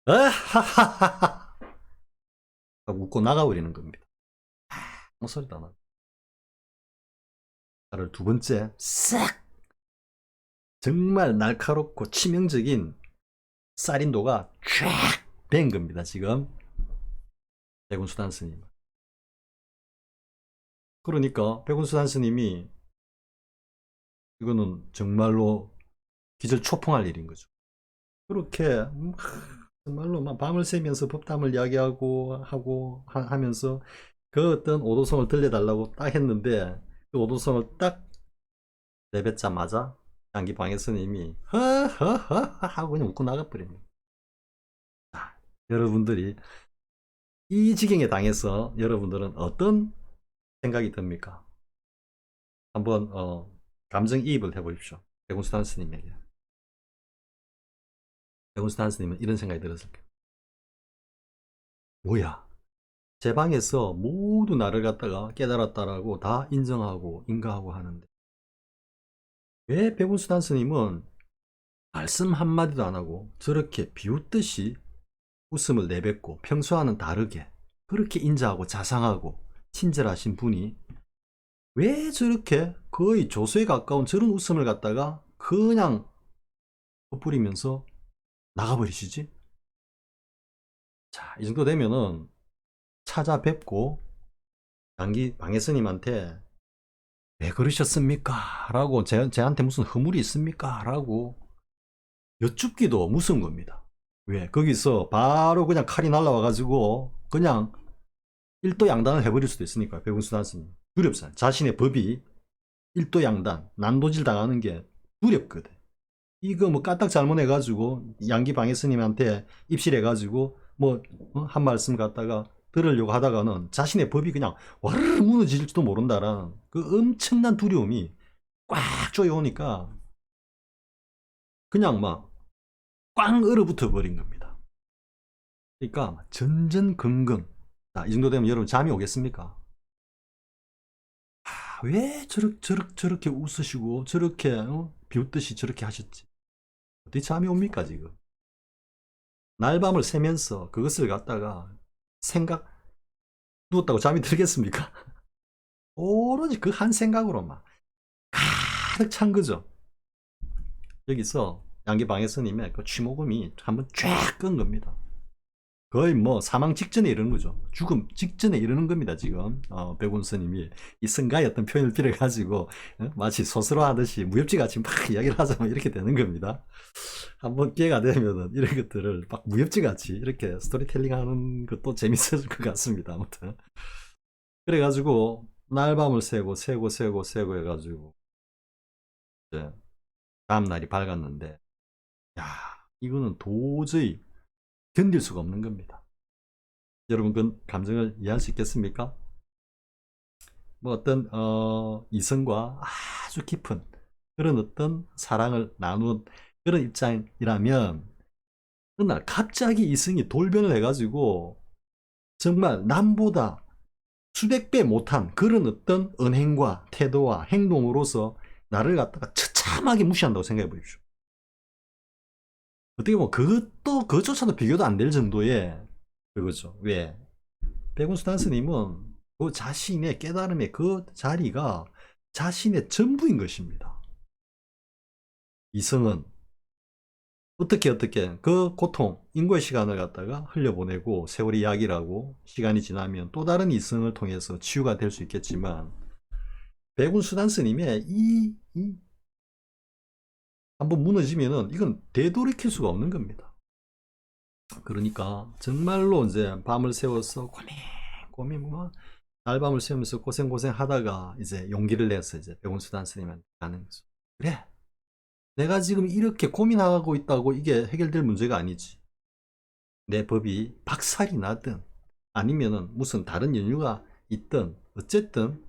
하하하하 웃고 나가버리는 겁니다. 아무 소리도 안 하고. 나를 두 번째 싹 정말 날카롭고 치명적인 살인도가 쫙된 겁니다, 지금 백운수단 스님. 그러니까 백운수단 스님이 이거는 정말로 기절초풍할 일인 거죠. 그렇게 정말로 막 밤을 새면서 법담을 이야기하고 하면서 그 어떤 오도성을 들려달라고 딱 했는데 그 오도성을 딱 내뱉자마자 양기 방해 스님이 허허허 하고 그냥 웃고 나가버립니다. 여러분들이 이 지경에 당해서 여러분들은 어떤 생각이 듭니까? 한번 감정이입을 해보십시오. 백운수 단스님에게. 백운수 단스님은 이런 생각이 들었을 거예요. 뭐야? 제 방에서 모두 나를 갖다가 깨달았다라고 다 인정하고 인가하고 하는데 왜 백운수 단스님은 말씀 한마디도 안 하고 저렇게 비웃듯이 웃음을 내뱉고 평소와는 다르게 그렇게 인자하고 자상하고 친절하신 분이 왜 저렇게 거의 조소에 가까운 저런 웃음을 갖다가 그냥 흩뿌리면서 나가버리시지? 자, 이 정도 되면은 찾아뵙고 장기 방해스님한테 왜 그러셨습니까? 라고 제한테 무슨 허물이 있습니까? 라고 여쭙기도 무서운 겁니다. 왜? 거기서 바로 그냥 칼이 날라와가지고 그냥 일도양단을 해버릴 수도 있으니까 백운수 단스님 두렵잖아요. 자신의 법이 일도양단 난도질 당하는 게 두렵거든. 이거 뭐 까딱 잘못해가지고 양기 방해스님한테 입실해가지고 뭐 한 말씀 갖다가 들으려고 하다가는 자신의 법이 그냥 와르르 무너질지도 모른다라는 그 엄청난 두려움이 꽉 조여오니까 그냥 막 꽝 얼어붙어 버린 겁니다. 그러니까 전전긍긍. 자, 이 정도 되면 여러분 잠이 오겠습니까? 왜 저렇게 웃으시고 저렇게 비웃듯이 저렇게 하셨지? 어떻게 잠이 옵니까 지금? 날밤을 새면서 그것을 갖다가 생각 누웠다고 잠이 들겠습니까? 오로지 그 한 생각으로만 가득 찬 거죠. 여기서 양기방해 스님의 그 취모금이 한번 쫙 끈 겁니다. 거의 뭐 사망 직전에 이르는 거죠. 죽음 직전에 이르는 겁니다. 지금 백운 스님이 이 성가의 어떤 표현을 빌어가지고 마치 소스로 하듯이 무협지같이 막 이야기를 하자면 이렇게 되는 겁니다. 한번 기회가 되면은 이런 것들을 막 무협지같이 이렇게 스토리텔링 하는 것도 재밌어질 것 같습니다. 아무튼 그래가지고 날밤을 새고 해가지고 이제 다음날이 밝았는데 야 이거는 도저히 견딜 수가 없는 겁니다. 여러분 그 감정을 이해할 수 있겠습니까? 뭐 어떤 이성과 아주 깊은 그런 어떤 사랑을 나눈 그런 입장이라면 어느 날 갑자기 이성이 돌변을 해가지고 정말 남보다 수백 배 못한 그런 어떤 언행과 태도와 행동으로서 나를 갖다가 처참하게 무시한다고 생각해 보십시오. 어떻게 보면 그것조차도 비교도 안 될 정도의 그거죠. 왜? 백운수 단스님은 그 자신의 깨달음의 그 자리가 자신의 전부인 것입니다. 이성은 어떻게 그 고통, 인고의 시간을 갖다가 흘려보내고 세월이 약이라고 시간이 지나면 또 다른 이성을 통해서 치유가 될 수 있겠지만 백운수 단스님의 한번 무너지면은 이건 되돌이킬 수가 없는 겁니다. 그러니까 정말로 이제 밤을 새워서 고민 뭐 날밤을 새우면서 고생 하다가 이제 용기를 내서 이제 백운수 단스님한테 가는 거죠. 그래, 내가 지금 이렇게 고민하고 있다고 이게 해결될 문제가 아니지. 내 법이 박살이 나든 아니면은 무슨 다른 연유가 있든 어쨌든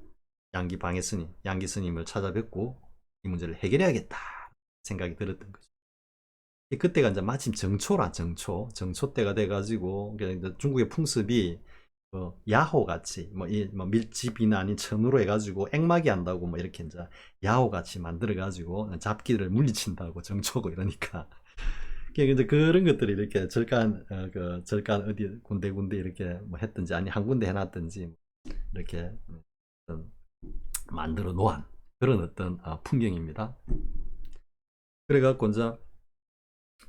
양기 방해 스님, 양기 스님을 찾아뵙고 이 문제를 해결해야겠다 생각이 들었던 거죠. 그때가 이제 마침 정초 때가 돼가지고 중국의 풍습이 야호 같이 뭐 밀집이나 아닌 천으로 해가지고 액막이 한다고 뭐 이렇게 이제 야호 같이 만들어 가지고 잡기를 물리친다고 정초고 이러니까 이제 그런 것들이 이렇게 절간 어디 군데 이렇게 뭐 했든지 아니 한 군데 해놨든지 이렇게 만들어 놓은 그런 어떤 풍경입니다. 그래갖고 이제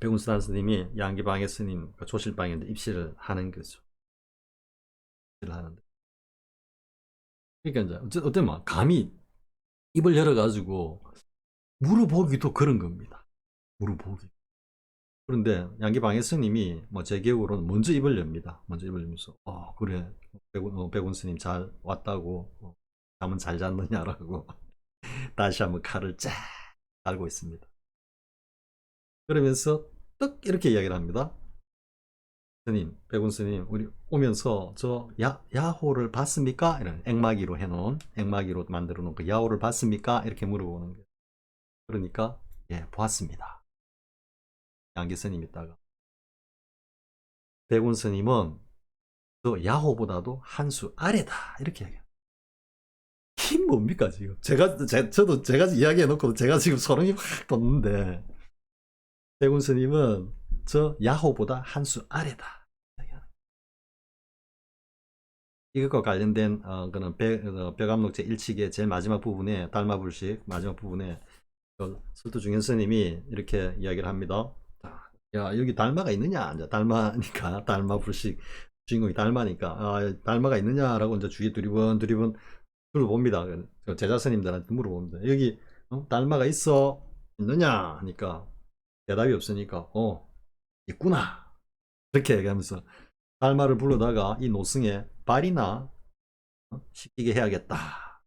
백운수 단스님이 양기방해 스님 조실방에 입실을 하는 거죠. 하는데 그러니까 이제 어떤 뭐 감히 입을 열어가지고 물어보기도 그런 겁니다. 물어보기. 그런데 양기방해 스님이 뭐 제 기억으로는 먼저 입을 엽니다. 먼저 입을 열면서 그래 백운 스님 잘 왔다고 잠은 잘 잤느냐라고 다시 한번 칼을 쫙 달고 있습니다. 그러면서 떡 이렇게 이야기를 합니다. 스님, 백운 스님, 우리 오면서 저 야호를 봤습니까? 이런 액마기로 해놓은, 액마기로 만들어 놓은 그 야호를 봤습니까? 이렇게 물어보는 거예요. 그러니까, 예, 보았습니다. 양기 스님 있다가. 백운 스님은 저 야호보다도 한 수 아래다. 이렇게 얘기해요. 힘 뭡니까, 지금? 저도 제가 이야기해놓고 제가 지금 소름이 확 돋는데, 백운 스님은 저 야호보다 한 수 아래다. 이것과 관련된 그는 벽암록제 일칙의 제일 마지막 부분에 달마불식 마지막 부분에 설두중현 스님이 이렇게 이야기를 합니다. 야, 여기 달마가 있느냐? 이제 달마니까 달마불식 주인공이 달마니까 달마가 있느냐라고 이제 주위에 두리번 물어봅니다. 제자 스님들한테 물어봅니다. 여기 달마가 있느냐? 하니까 대답이 없으니까 있구나. 이렇게 얘기하면서 달마를 불러다가 이 노승에 발이나 시키게 해야겠다.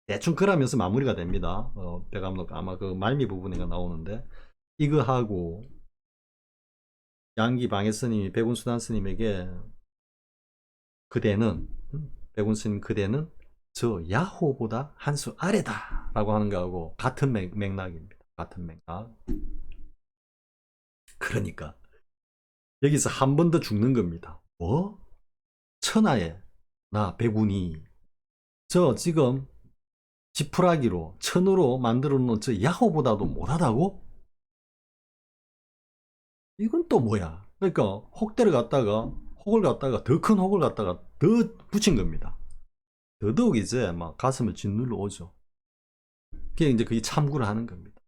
대충 그러면서 마무리가 됩니다. 백암록 아마 그 말미 부분에 나오는데 이거 하고 양기 방해 스님이 백운수단 스님에게 그대는 백운 스님 그대는 저 야호보다 한 수 아래다 라고 하는 거하고 같은 맥락입니다. 같은 맥락. 그러니까 여기서 한 번 더 죽는 겁니다. 뭐? 천하에 나 백운이 저 지금 지푸라기로 천으로 만들어 놓은 저 야호보다도 못하다고? 이건 또 뭐야? 그러니까 혹을 갖다가 더 큰 혹을 갖다가 더 붙인 겁니다. 더더욱 이제 막 가슴을 짓눌러 오죠. 그게 이제 그게 참구를 하는 겁니다.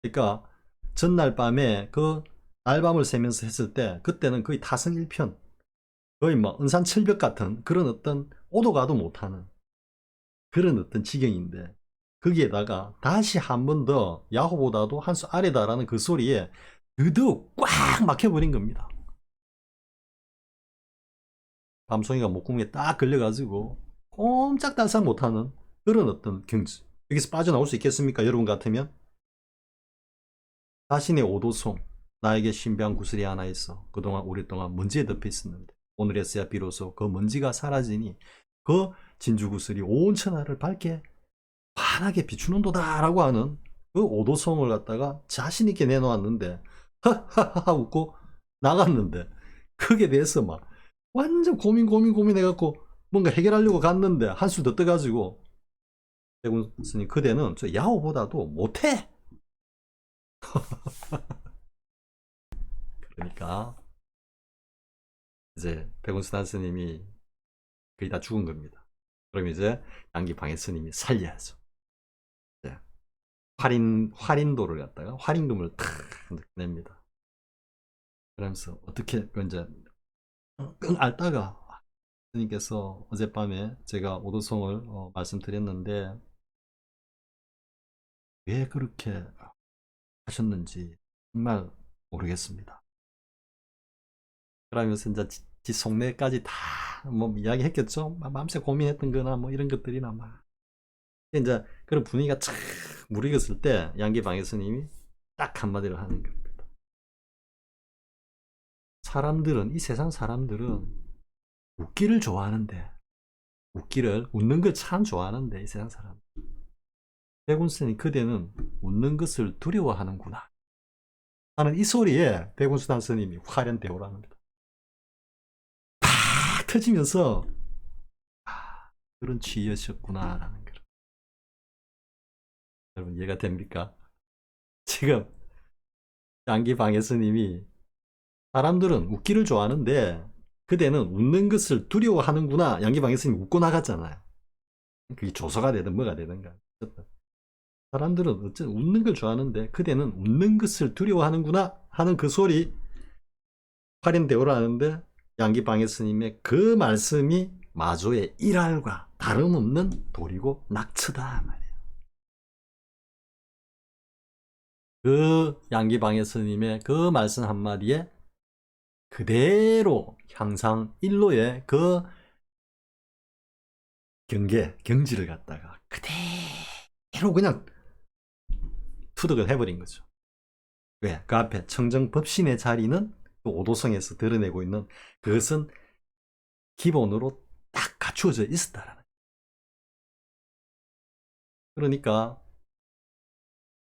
그러니까 전날 밤에 그 알밤을 새면서 했을 때 그때는 거의 타성일편 거의 뭐 은산철벽 같은 그런 어떤 오도 가도 못하는 그런 어떤 지경인데 거기에다가 다시 한 번 더 야호보다도 한 수 아래다라는 그 소리에 더더욱 꽉 막혀버린 겁니다. 밤송이가 목구멍에 딱 걸려가지고 꼼짝달싹 못하는 그런 어떤 경지. 여기서 빠져나올 수 있겠습니까? 여러분 같으면? 자신의 오도송, 나에게 신비한 구슬이 하나 있어. 그동안 오랫동안 먼지에 덮여 있었는데 오늘에서야 비로소 그 먼지가 사라지니 그 진주구슬이 온 천하를 밝게 환하게 비추는도다 라고 하는 그 오도송을 갖다가 자신있게 내놓았는데 하하하 웃고 나갔는데 거기에 대해서 막 완전 고민해갖고 뭔가 해결하려고 갔는데 한수 더 떠가지고 백운 스님 그대는 저 야호보다도 못해. 그러니까 이제 백운수단 스님이 거의 다 죽은 겁니다. 그럼 이제 양기방해 스님이 살려야죠. 이제 활인도를 갖다가 활임금을 탁 냅니다. 그러면서 어떻게 이제 끙 앓다가 스님께서 어젯밤에 제가 오도송을 말씀드렸는데 왜 그렇게 하셨는지 정말 모르겠습니다. 그러면서 이제 지 속내까지 다 뭐 이야기했겠죠. 마음새 고민했던 거나 뭐 이런 것들이나 막 이제 그런 분위기가 착 무르익었을 때 양기방해 스님이 딱 한마디를 하는 겁니다. 이 세상 사람들은 웃기를 좋아하는데 웃는 걸 참 좋아하는데 이 세상 사람 백운 스님 그대는 웃는 것을 두려워하는구나 하는 이 소리에 백운수단 스님이 화련대오를 합니다. 팍 터지면서 그런 취이셨구나 라는 거. 여러분 이해가 됩니까? 지금 양기방해 스님이 사람들은 웃기를 좋아하는데 그대는 웃는 것을 두려워하는구나. 양기방해 스님이 웃고 나갔잖아요. 그게 조서가 되든 뭐가 되든가. 사람들은 어쨌든 웃는 걸 좋아하는데 그대는 웃는 것을 두려워하는구나 하는 그 소리 화련대오를 하는데 양기방해 스님의 그 말씀이 마조의 일할과 다름없는 도리고 낙처다 말이에요. 그 양기방해 스님의 그 말씀 한마디에 그대로 향상 일로의 그 경지를 갖다가 그대로 그냥 투득을 해버린 거죠. 왜? 그 앞에 청정법신의 자리는 그 오도성에서 드러내고 있는 그것은 기본으로 딱 갖추어져 있었다라는. 그러니까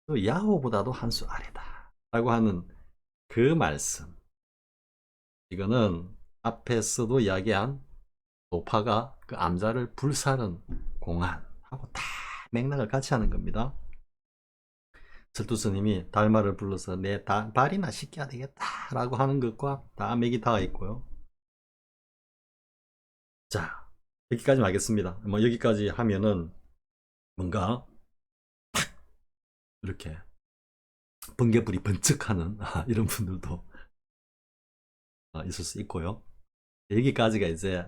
그 야호보다도 한 수 아래다 라고 하는 그 말씀, 이거는 앞에서도 이야기한 노파가 그 암자를 불사른 공안하고 다 맥락을 같이 하는 겁니다. 절두스님이 달마를 불러서 내 발이나 씻겨야 되겠다 라고 하는 것과 다 맥이 닿아 있고요. 자, 여기까지 하겠습니다. 뭐 여기까지 하면은 뭔가 이렇게 번개불이 번쩍하는 이런 분들도 있을 수 있고요. 여기까지가 이제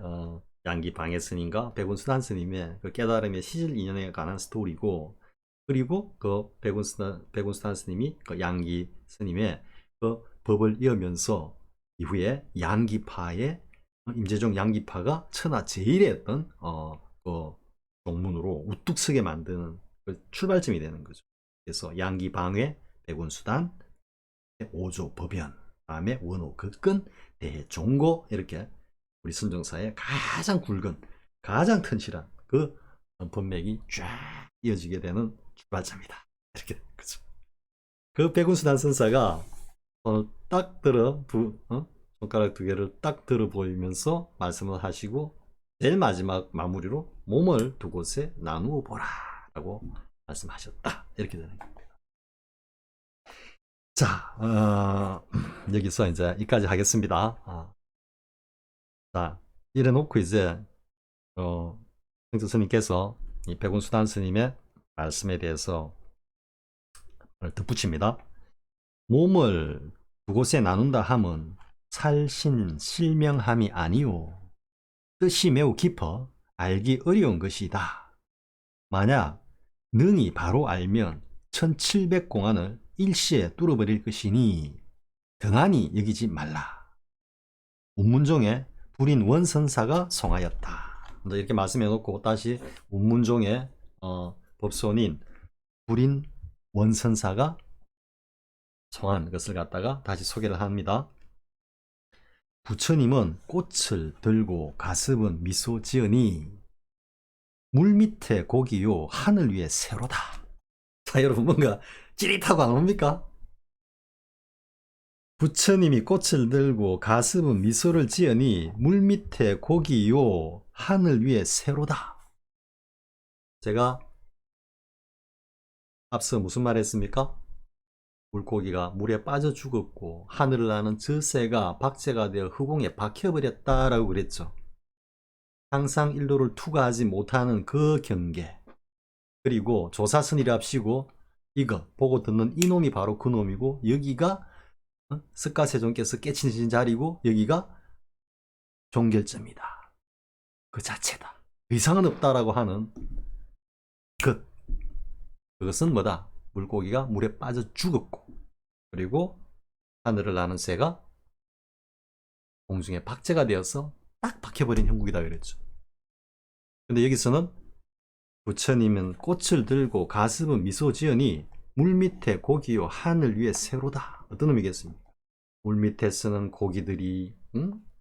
양기 방해 스님과 백운수단 스님의 그 깨달음의 시질 인연에 관한 스토리고, 그리고 그 백운수단 스님이 그 양기 스님의 그 법을 이으면서 이후에 양기파의 임재종 양기파가 천하 제일의 어떤 그 종문으로 우뚝 서게 만드는 그 출발점이 되는 거죠. 그래서 양기 방회, 백운수단, 오조 법연, 다음에 원호 극근, 대종고, 이렇게 우리 선정사의 가장 굵은, 가장 튼실한 그 법맥이 쫙 이어지게 되는 출발점이다. 이렇게 되는 거죠. 그 백운수단 선사가 딱 들어 손가락 두 개를 딱 들어 보이면서 말씀을 하시고, 제일 마지막 마무리로 몸을 두 곳에 나누어 보라 라고 말씀하셨다. 이렇게 되는 겁니다. 자, 여기서 이제 여기까지 하겠습니다. 자, 이래 놓고 이제 성주 스님께서 이 백운수단 스님의 말씀에 대해서 덧붙입니다. 몸을 두 곳에 나눈다 함은 살신 실명함이 아니오. 뜻이 매우 깊어 알기 어려운 것이다. 만약 능히 바로 알면 1700공안을 일시에 뚫어버릴 것이니 등한히 여기지 말라. 운문종의 불인 원선사가 송하였다. 이렇게 말씀해 놓고 다시 운문종의 법손인 불인 원선사가 송한 것을 갖다가 다시 소개를 합니다. 부처님은 꽃을 들고 가슴은 미소 지으니 물밑에 고기요 하늘 위에 새로다. 자, 여러분 뭔가 찌릿하고 안 옵니까? 부처님이 꽃을 들고 가슴은 미소를 지으니 물밑에 고기요 하늘 위에 새로다. 제가 앞서 무슨 말 했습니까? 물고기가 물에 빠져 죽었고 하늘을 나는 저 새가 박제가 되어 흑공에 박혀버렸다라고 그랬죠. 항상 일도를 투과하지 못하는 그 경계, 그리고 조사선이랍시고 이거 보고 듣는 이놈이 바로 그 놈이고, 여기가 스가세존께서 깨치신 자리고 여기가 종결점이다. 그 자체다. 그 이상은 없다라고 하는 그것은 뭐다? 물고기가 물에 빠져 죽었고, 그리고 하늘을 나는 새가 공중에 박제가 되어서 딱 박혀버린 형국이다 그랬죠. 근데 여기서는 부처님은 꽃을 들고 가슴은 미소 지으니 물밑에 고기요 하늘 위에 새로다. 어떤 의미겠습니까? 물밑에서는 고기들이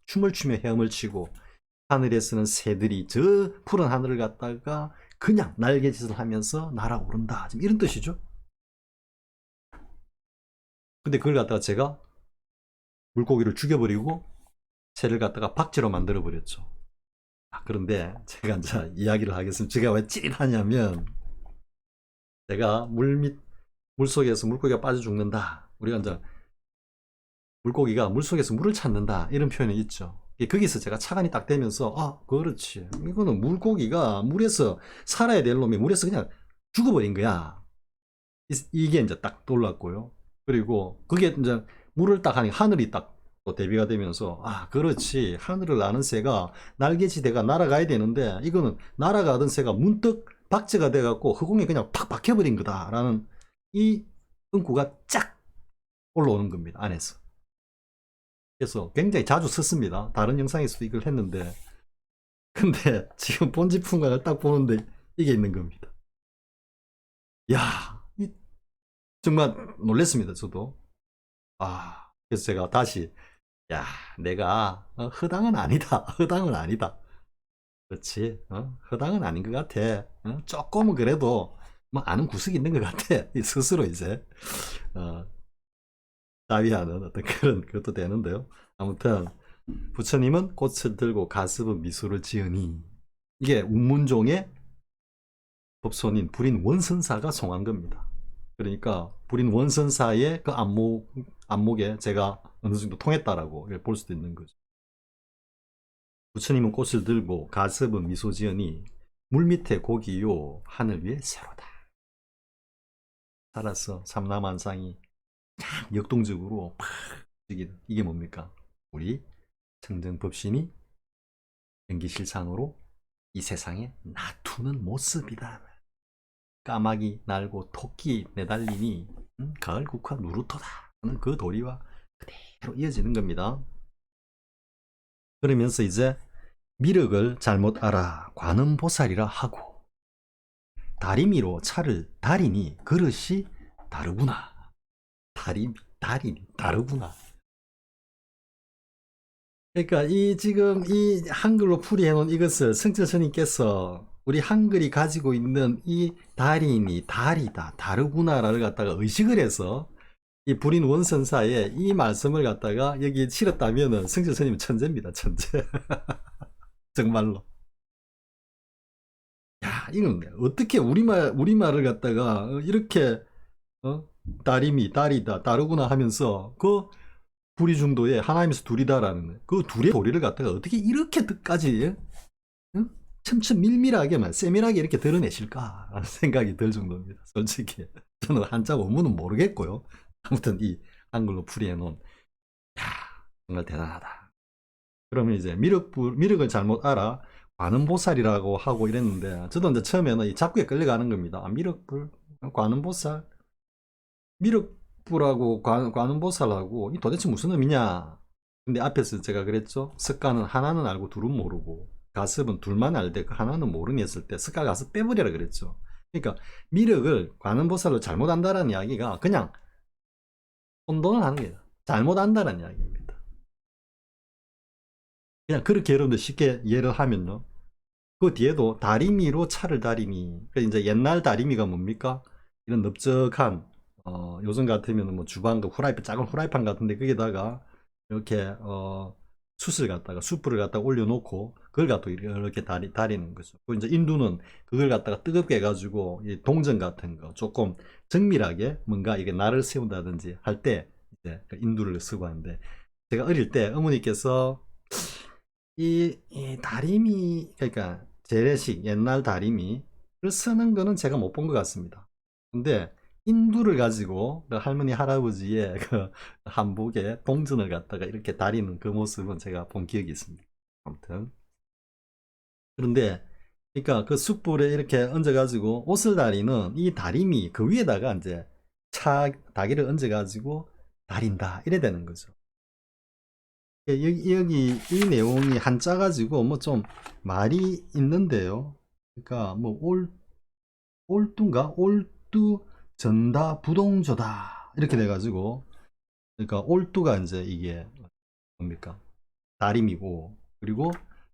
춤을 추며 헤엄을 치고, 하늘에서는 새들이 저 푸른 하늘을 갖다가 그냥 날개짓을 하면서 날아오른다. 지금 이런 뜻이죠. 근데 그걸 갖다가 제가 물고기를 죽여버리고 새를 갖다가 박제로 만들어 버렸죠. 그런데 제가 이제 이야기를 하겠습니다. 제가 왜 찌릿하냐면, 제가 물속에서 물고기가 빠져 죽는다, 우리가 이제 물고기가 물속에서 물을 찾는다, 이런 표현이 있죠. 거기서 제가 차관이 딱 되면서 그렇지, 이거는 물고기가 물에서 살아야 될 놈이 물에서 그냥 죽어버린 거야. 이게 이제 딱 떠올랐고요. 그리고 그게 이제 물을 딱 하니 하늘이 딱 또 대비가 되면서 그렇지, 하늘을 나는 새가 날개지대가 날아가야 되는데 이거는 날아가던 새가 문득 박제가 돼갖고 허공에 그냥 팍 박혀버린 거다라는 이 응구가 쫙 올라오는 겁니다, 안에서. 그래서 굉장히 자주 썼습니다. 다른 영상에서도 이걸 했는데, 근데 지금 본지풍광을 딱 보는데 이게 있는 겁니다. 야, 정말 놀랐습니다, 저도. 그래서 제가 다시 야, 내가 허당은 아니다. 허당은 아니다. 그렇지. 허당은 아닌 것 같아. 조금은 그래도 뭐 아는 구석이 있는 것 같아. 스스로 이제 어, 따위하는 어떤 그런 것도 되는데요. 아무튼 부처님은 꽃을 들고 가슴은 미소를 지으니 이게 운문종의 법손인 불인 원선사가 송한 겁니다. 그러니까 불인 원선사의 그 안목에 제가 어느 정도 통했다라고 볼 수도 있는 거죠. 부처님은 꽃을 들고 가슴은 미소 지으니 물밑에 고기요 하늘 위에 새로다. 살았어. 삼라만상이 역동적으로 팍 이게 뭡니까? 우리 청정법신이 연기실상으로 이 세상에 나투는 모습이다. 까마귀 날고 토끼 내달리니 가을 국화 누루토다 하는 그 도리와 그대로 이어지는 겁니다. 그러면서 이제 미륵을 잘못 알아 관음보살이라 하고 다리미로 차를 다리니 그릇이 다르구나. 다리니 다르구나. 그러니까 이 지금 이 한글로 풀이해 놓은 이것을 성철 스님께서 우리 한글이 가지고 있는 이 다리니 다리다 다르구나를 갖다가 의식을 해서 이 불인 원선사에 이 말씀을 갖다가 여기 실었다면은 성철 스님은 천재입니다. 천재. 정말로. 야, 이건 어떻게 우리말을 갖다가 이렇게 다리미 다리다 다르구나 하면서 그 불이 중도에 하나님에서 둘이다라는 그 둘의 도리를 갖다가 어떻게 이렇게까지 첨첨 밀밀하게만 세밀하게 이렇게 드러내실까 라는 생각이 들 정도입니다. 솔직히 저는 한자 원문은 모르겠고요. 아무튼 이 한글로 풀이해 놓은 정말 대단하다. 그러면 이제 미륵을 잘못 알아 관음보살이라고 하고 이랬는데 저도 이제 처음에는 이 작구에 끌려가는 겁니다. 미륵불 관음보살 미륵불하고 관음보살하고 이 도대체 무슨 의미냐. 근데 앞에서 제가 그랬죠. 석가는 하나는 알고 둘은 모르고 가습은 둘만 알되 그 하나는 모르니 했을 때 석가 가습 빼버리라 그랬죠. 그러니까 미륵을 관음보살로 잘못 안다라는 이야기가 그냥 혼돈을 하는 거예요. 잘못 안다라는 이야기입니다. 그냥 그렇게 여러분들 쉽게 예를 하면요. 그 뒤에도 다리미로 차를 다리니. 이제 옛날 다리미가 뭡니까? 이런 넓적한 요즘 같으면 뭐 주방 후라이팬 작은 후라이팬 같은데 거기다가 이렇게 숯을 갖다가 숯불을 갖다가 올려놓고 그걸 갖고 이렇게 다리는 거죠. 그 이제 인두는 그걸 갖다가 뜨겁게 해가지고 이 동전 같은 거 조금 정밀하게 뭔가 이게 날을 세운다든지 할 때 이제 그 인두를 쓰고 하는데 제가 어릴 때 어머니께서 이 다리미 그러니까 재래식 옛날 다리미를 쓰는 거는 제가 못 본 것 같습니다. 근데 인두를 가지고 그 할머니 할아버지의 그 한복에 동전을 갖다가 이렇게 다리는 그 모습은 제가 본 기억이 있습니다. 아무튼 그런데 그러니까 그 숯불에 이렇게 얹어 가지고 옷을 다리는 이 다리미 그 위에다가 이제 닭이를 얹어 가지고 다린다 이래 되는 거죠. 여기 이 내용이 한자 가지고 뭐 좀 말이 있는데요. 그러니까 뭐 올두인가 올두 전다 부동조다 이렇게 돼가지고 그러니까 올두가 이제 이게 뭡니까 다림이고 그리고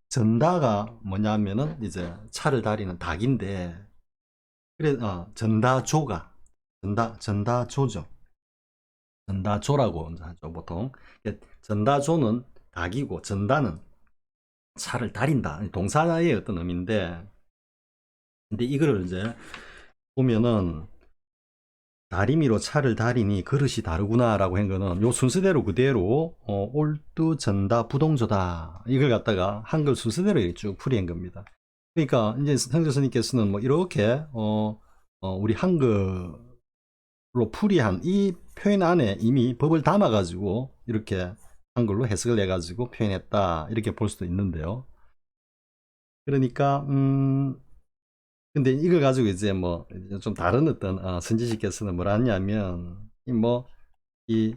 전다가 뭐냐면은 이제 차를 다리는 닭인데 그래 전다조가 전다조죠. 전다조라고 하죠 보통. 전다조는 닭이고 전다는 차를 다린다 동사의 어떤 의미인데 근데 이거를 이제 보면은 다리미로 차를 다리니 그릇이 다르구나 라고 한 거는 요 순서대로 그대로 올두 전다 부동조다 이걸 갖다가 한글 순서대로 쭉 풀이한 겁니다. 그러니까 이제 성조 스님께서는 뭐 이렇게 우리 한글로 풀이한 이 표현 안에 이미 법을 담아 가지고 이렇게 한글로 해석을 해 가지고 표현했다 이렇게 볼 수도 있는데요. 그러니까 근데 이걸 가지고 이제 뭐 좀 다른 어떤 선지식께서는 뭐라 하냐면 이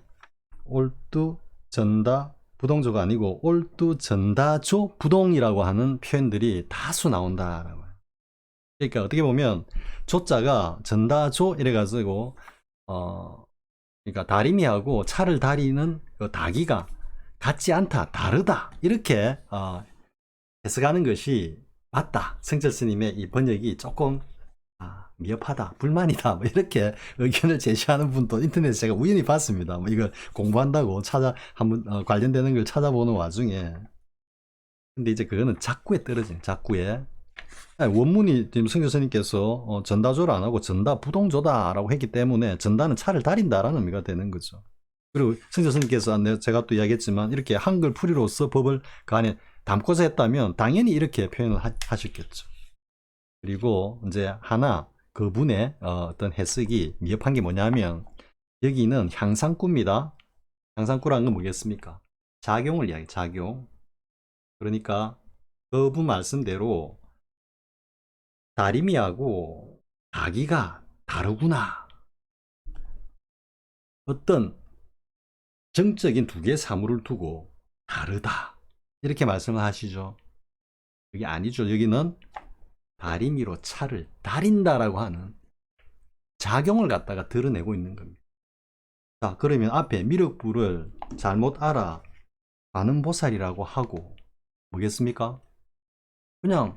올두 전다 부동조가 아니고 올두 전다조 부동이라고 하는 표현들이 다수 나온다라고. 그러니까 어떻게 보면 조자가 전다조 이래 가지고 그러니까 다리미하고 차를 다리는 그 다기가 같지 않다, 다르다 이렇게 해석하는 것이 맞다. 성철 스님의 이 번역이 조금 미흡하다, 불만이다, 뭐 이렇게 의견을 제시하는 분도 인터넷에 제가 우연히 봤습니다. 뭐 이걸 공부한다고 한번 관련되는 걸 찾아보는 와중에. 근데 이제 그거는 작구에 떨어진 작구에. 원문이 지금 성철 스님께서 전다조를 안 하고 전다 부동조다라고 했기 때문에 전다는 차를 다린다라는 의미가 되는 거죠. 그리고 성철 스님께서 제가 또 이야기했지만 이렇게 한글 풀이로서 법을 그 안에 담고서 했다면 당연히 이렇게 표현을 하셨겠죠. 그리고 이제 하나 그분의 어떤 해석이 미흡한 게 뭐냐면 여기는 향상구입니다. 향상구라는 건 뭐겠습니까? 작용을 이야기해. 작용. 그러니까 그분 말씀대로 다리미하고 닭이가 다르구나. 어떤 정적인 두 개의 사물을 두고 다르다. 이렇게 말씀을 하시죠. 그게 아니죠. 여기는 다리미로 차를 다린다라고 하는 작용을 갖다가 드러내고 있는 겁니다. 자, 그러면 앞에 미륵불을 잘못 알아 관음보살이라고 하고 뭐겠습니까? 그냥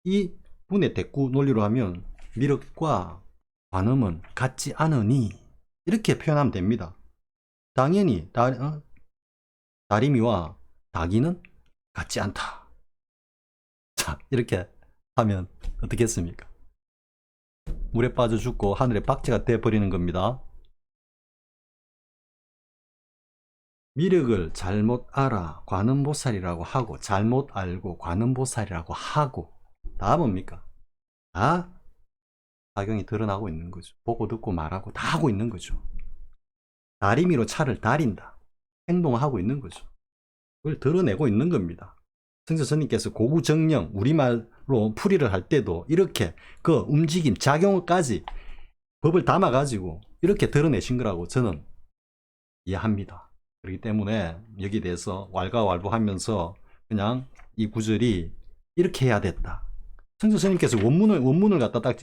이 분의 대꾸 논리로 하면 미륵과 관음은 같지 않으니 이렇게 표현하면 됩니다. 당연히 다리미와 닭이는 같지 않다. 자, 이렇게 하면 어떻겠습니까? 물에 빠져 죽고 하늘에 박쥐가 돼버리는 겁니다. 미륵을 잘못 알아 관음보살이라고 하고 잘못 알고 관음보살이라고 하고 다 뭡니까? 다 작용이 드러나고 있는 거죠. 보고 듣고 말하고 다 하고 있는 거죠. 다리미로 차를 다린다. 행동을 하고 있는 거죠. 그걸 드러내고 있는 겁니다. 성철 스님께서 고구정령 우리말로 풀이를 할 때도 이렇게 그 움직임 작용까지 법을 담아 가지고 이렇게 드러내신 거라고 저는 이해합니다. 그렇기 때문에 여기에 대해서 왈가왈부하면서 그냥 이 구절이 이렇게 해야 됐다. 성철 스님께서 원문을 갖다 딱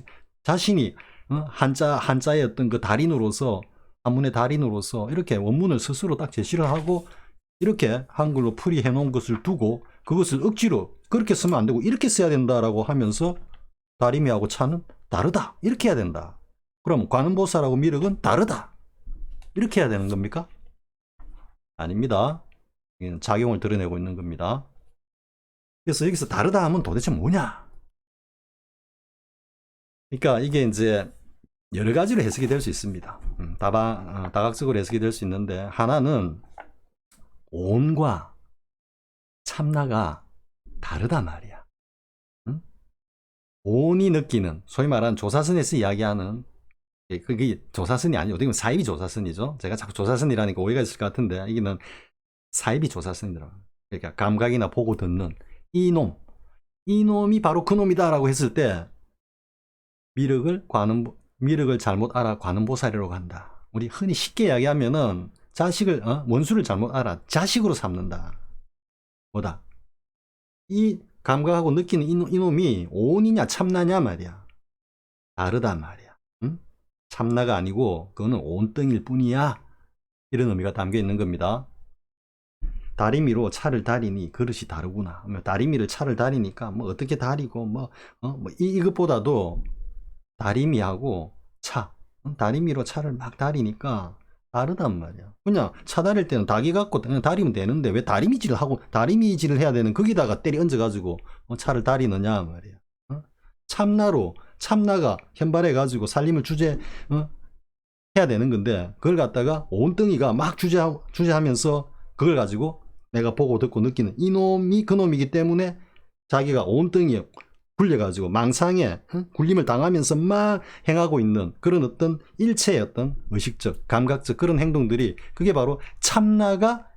자신이 한자의 어떤 그 달인으로서 한문의 달인으로서 이렇게 원문을 스스로 딱 제시를 하고 이렇게 한글로 풀이해 놓은 것을 두고 그것을 억지로 그렇게 쓰면 안 되고 이렇게 써야 된다라고 하면서 다리미하고 차는 다르다 이렇게 해야 된다. 그럼 관음보살하고 미륵은 다르다 이렇게 해야 되는 겁니까? 아닙니다. 이건 작용을 드러내고 있는 겁니다. 그래서 여기서 다르다 하면 도대체 뭐냐? 그러니까 이게 이제 여러 가지로 해석이 될 수 있습니다. 다각적으로 해석이 될 수 있는데 하나는 온과 참나가 다르단 말이야. 응? 온이 느끼는 소위 말하는 조사선에서 이야기하는 그게 조사선이 아니고 어떻게 보면 사이비 조사선이죠. 제가 자꾸 조사선이라니까 오해가 있을 것 같은데 이게는 사이비 조사선이더라고. 그러니까 감각이나 보고 듣는 이놈이 바로 그놈이다라고 했을 때 미륵을 잘못 알아 관음보살이라고 한다. 우리 흔히 쉽게 이야기하면은 자식을 원수를 잘못 알아 자식으로 삼는다. 뭐다? 이 감각하고 느끼는 이놈이 온이냐 참나냐 말이야. 다르단 말이야. 응? 참나가 아니고 그거는 온덩일 뿐이야. 이런 의미가 담겨 있는 겁니다. 다리미로 차를 다리니 그릇이 다르구나. 다리미를 차를 다리니까 뭐 어떻게 다리고 뭐 이것보다도 다리미하고 차, 다리미로 차를 막 다리니까 다르단 말이야. 그냥 차 다릴 때는 닭이 갖고 그냥 다리면 되는데 왜 다리미질을 하고 다리미질을 해야 되는 거기다가 때리 얹어가지고 차를 다리느냐 말이야. 참나가 현발해가지고 살림을 해야 되는 건데 그걸 갖다가 온덩이가 막 주제하면서 그걸 가지고 내가 보고 듣고 느끼는 이놈이 그놈이기 때문에 자기가 온덩이에 굴려가지고 망상에 굴림을 당하면서 막 행하고 있는 그런 어떤 일체의 어떤 의식적 감각적 그런 행동들이 그게 바로 참나가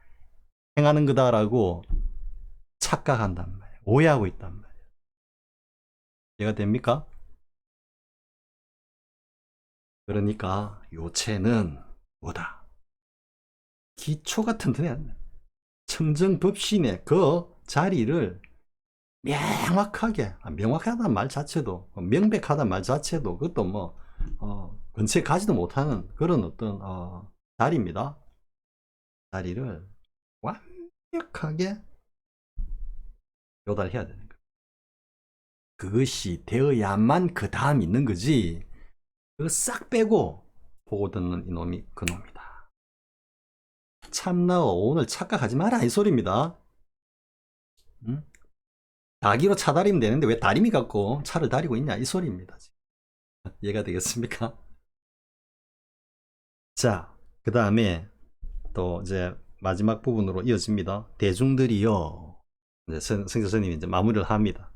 행하는 거다라고 착각한단 말이에요. 오해하고 있단 말이에요. 이해가 됩니까? 그러니까 요체는 뭐다? 기초 같은 데 청정법신의 그 자리를 명확하게 명확하다는 말 자체도 명백하다는 말 자체도 그것도 뭐 근처에 가지도 못하는 그런 어떤 자리입니다. 자리를 완벽하게 요달해야 되는 거예요. 그것이 되어야만 그 다음 있는 거지. 그거 싹 빼고 보고 듣는 이놈이 그놈이다. 참나 오늘 착각하지 마라 이 소리입니다. 응? 다기로 차 다리면 되는데 왜 다리미 갖고 차를 다리고 있냐 이 소리입니다. 이해가 되겠습니까? 자, 그 다음에 또 이제 마지막 부분으로 이어집니다. 대중들이요. 이제 성교수님이 이제 마무리를 합니다.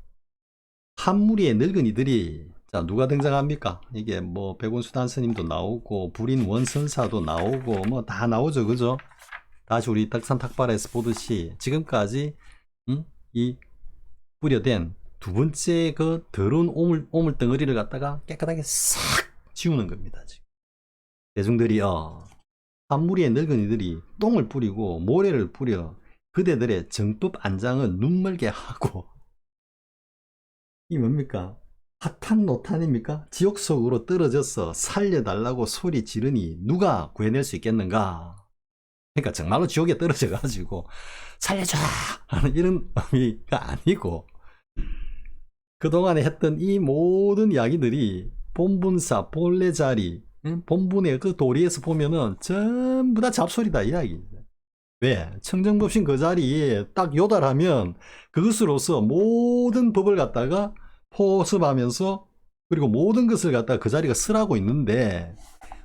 한 무리의 늙은이들이 자 누가 등장합니까? 이게 뭐 백운수단 스님도 나오고 불인 원선사도 나오고 뭐 다 나오죠, 그죠? 다시 우리 덕산탁발에서 보듯이 지금까지 이 뿌려댄 두 번째 그 더러운 오물 덩어리를 갖다가 깨끗하게 싹 지우는 겁니다. 지금. 대중들이요. 한 무리의 늙은이들이 똥을 뿌리고 모래를 뿌려 그대들의 정법 안장은 눈멀게 하고 이 뭡니까? 파탄노탄입니까? 지옥 속으로 떨어져서 살려달라고 소리 지르니 누가 구해낼 수 있겠는가? 그러니까 정말로 지옥에 떨어져 가지고 살려줘! 하는 이런 의미가 아니고 그동안에 했던 이 모든 이야기들이 본분사, 본래자리, 본분의 그 도리에서 보면은 전부 다 잡소리다 이야기. 왜? 청정법신 그 자리에 딱 요달하면 그것으로서 모든 법을 갖다가 포섭하면서 그리고 모든 것을 갖다가 그 자리가 쓰라고 있는데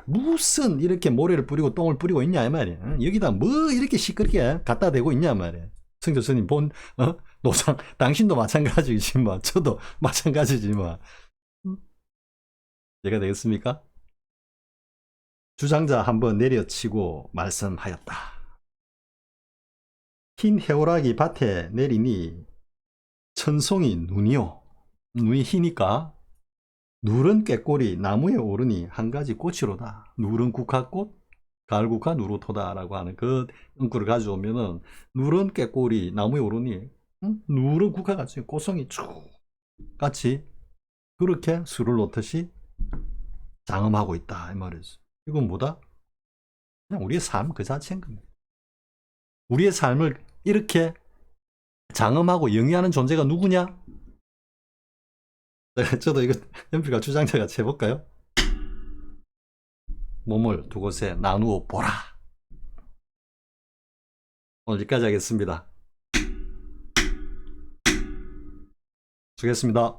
무슨 이렇게 모래를 뿌리고 똥을 뿌리고 있냐 이 말이야. 여기다 뭐 이렇게 시끄럽게 갖다 대고 있냐 말이야. 성교수님 노상 당신도 마찬가지지만 저도 마찬가지지만 이해가 되겠습니까? 주장자 한번 내려치고 말씀하였다. 흰 해오라기 밭에 내리니 천송이 눈이요. 눈이 희니까 누런 꾀꼬리 나무에 오르니 한 가지 꽃이로다. 누런 국화꽃, 가을국화 누루토다라고 하는 그 응구를 가져오면은 누런 꾀꼬리 나무에 오르니 누런 국화같이 꽃송이 쭉 같이 그렇게 술을 놓듯이 장엄하고 있다 이 말이죠. 이건 뭐다? 그냥 우리의 삶 그 자체인 겁니다. 우리의 삶을 이렇게 장엄하고 영위하는 존재가 누구냐? 저도 이거 연필과 주장자 같이 해볼까요? 몸을 두 곳에 나누어 보라. 오늘 여기까지 하겠습니다. 수고했습니다.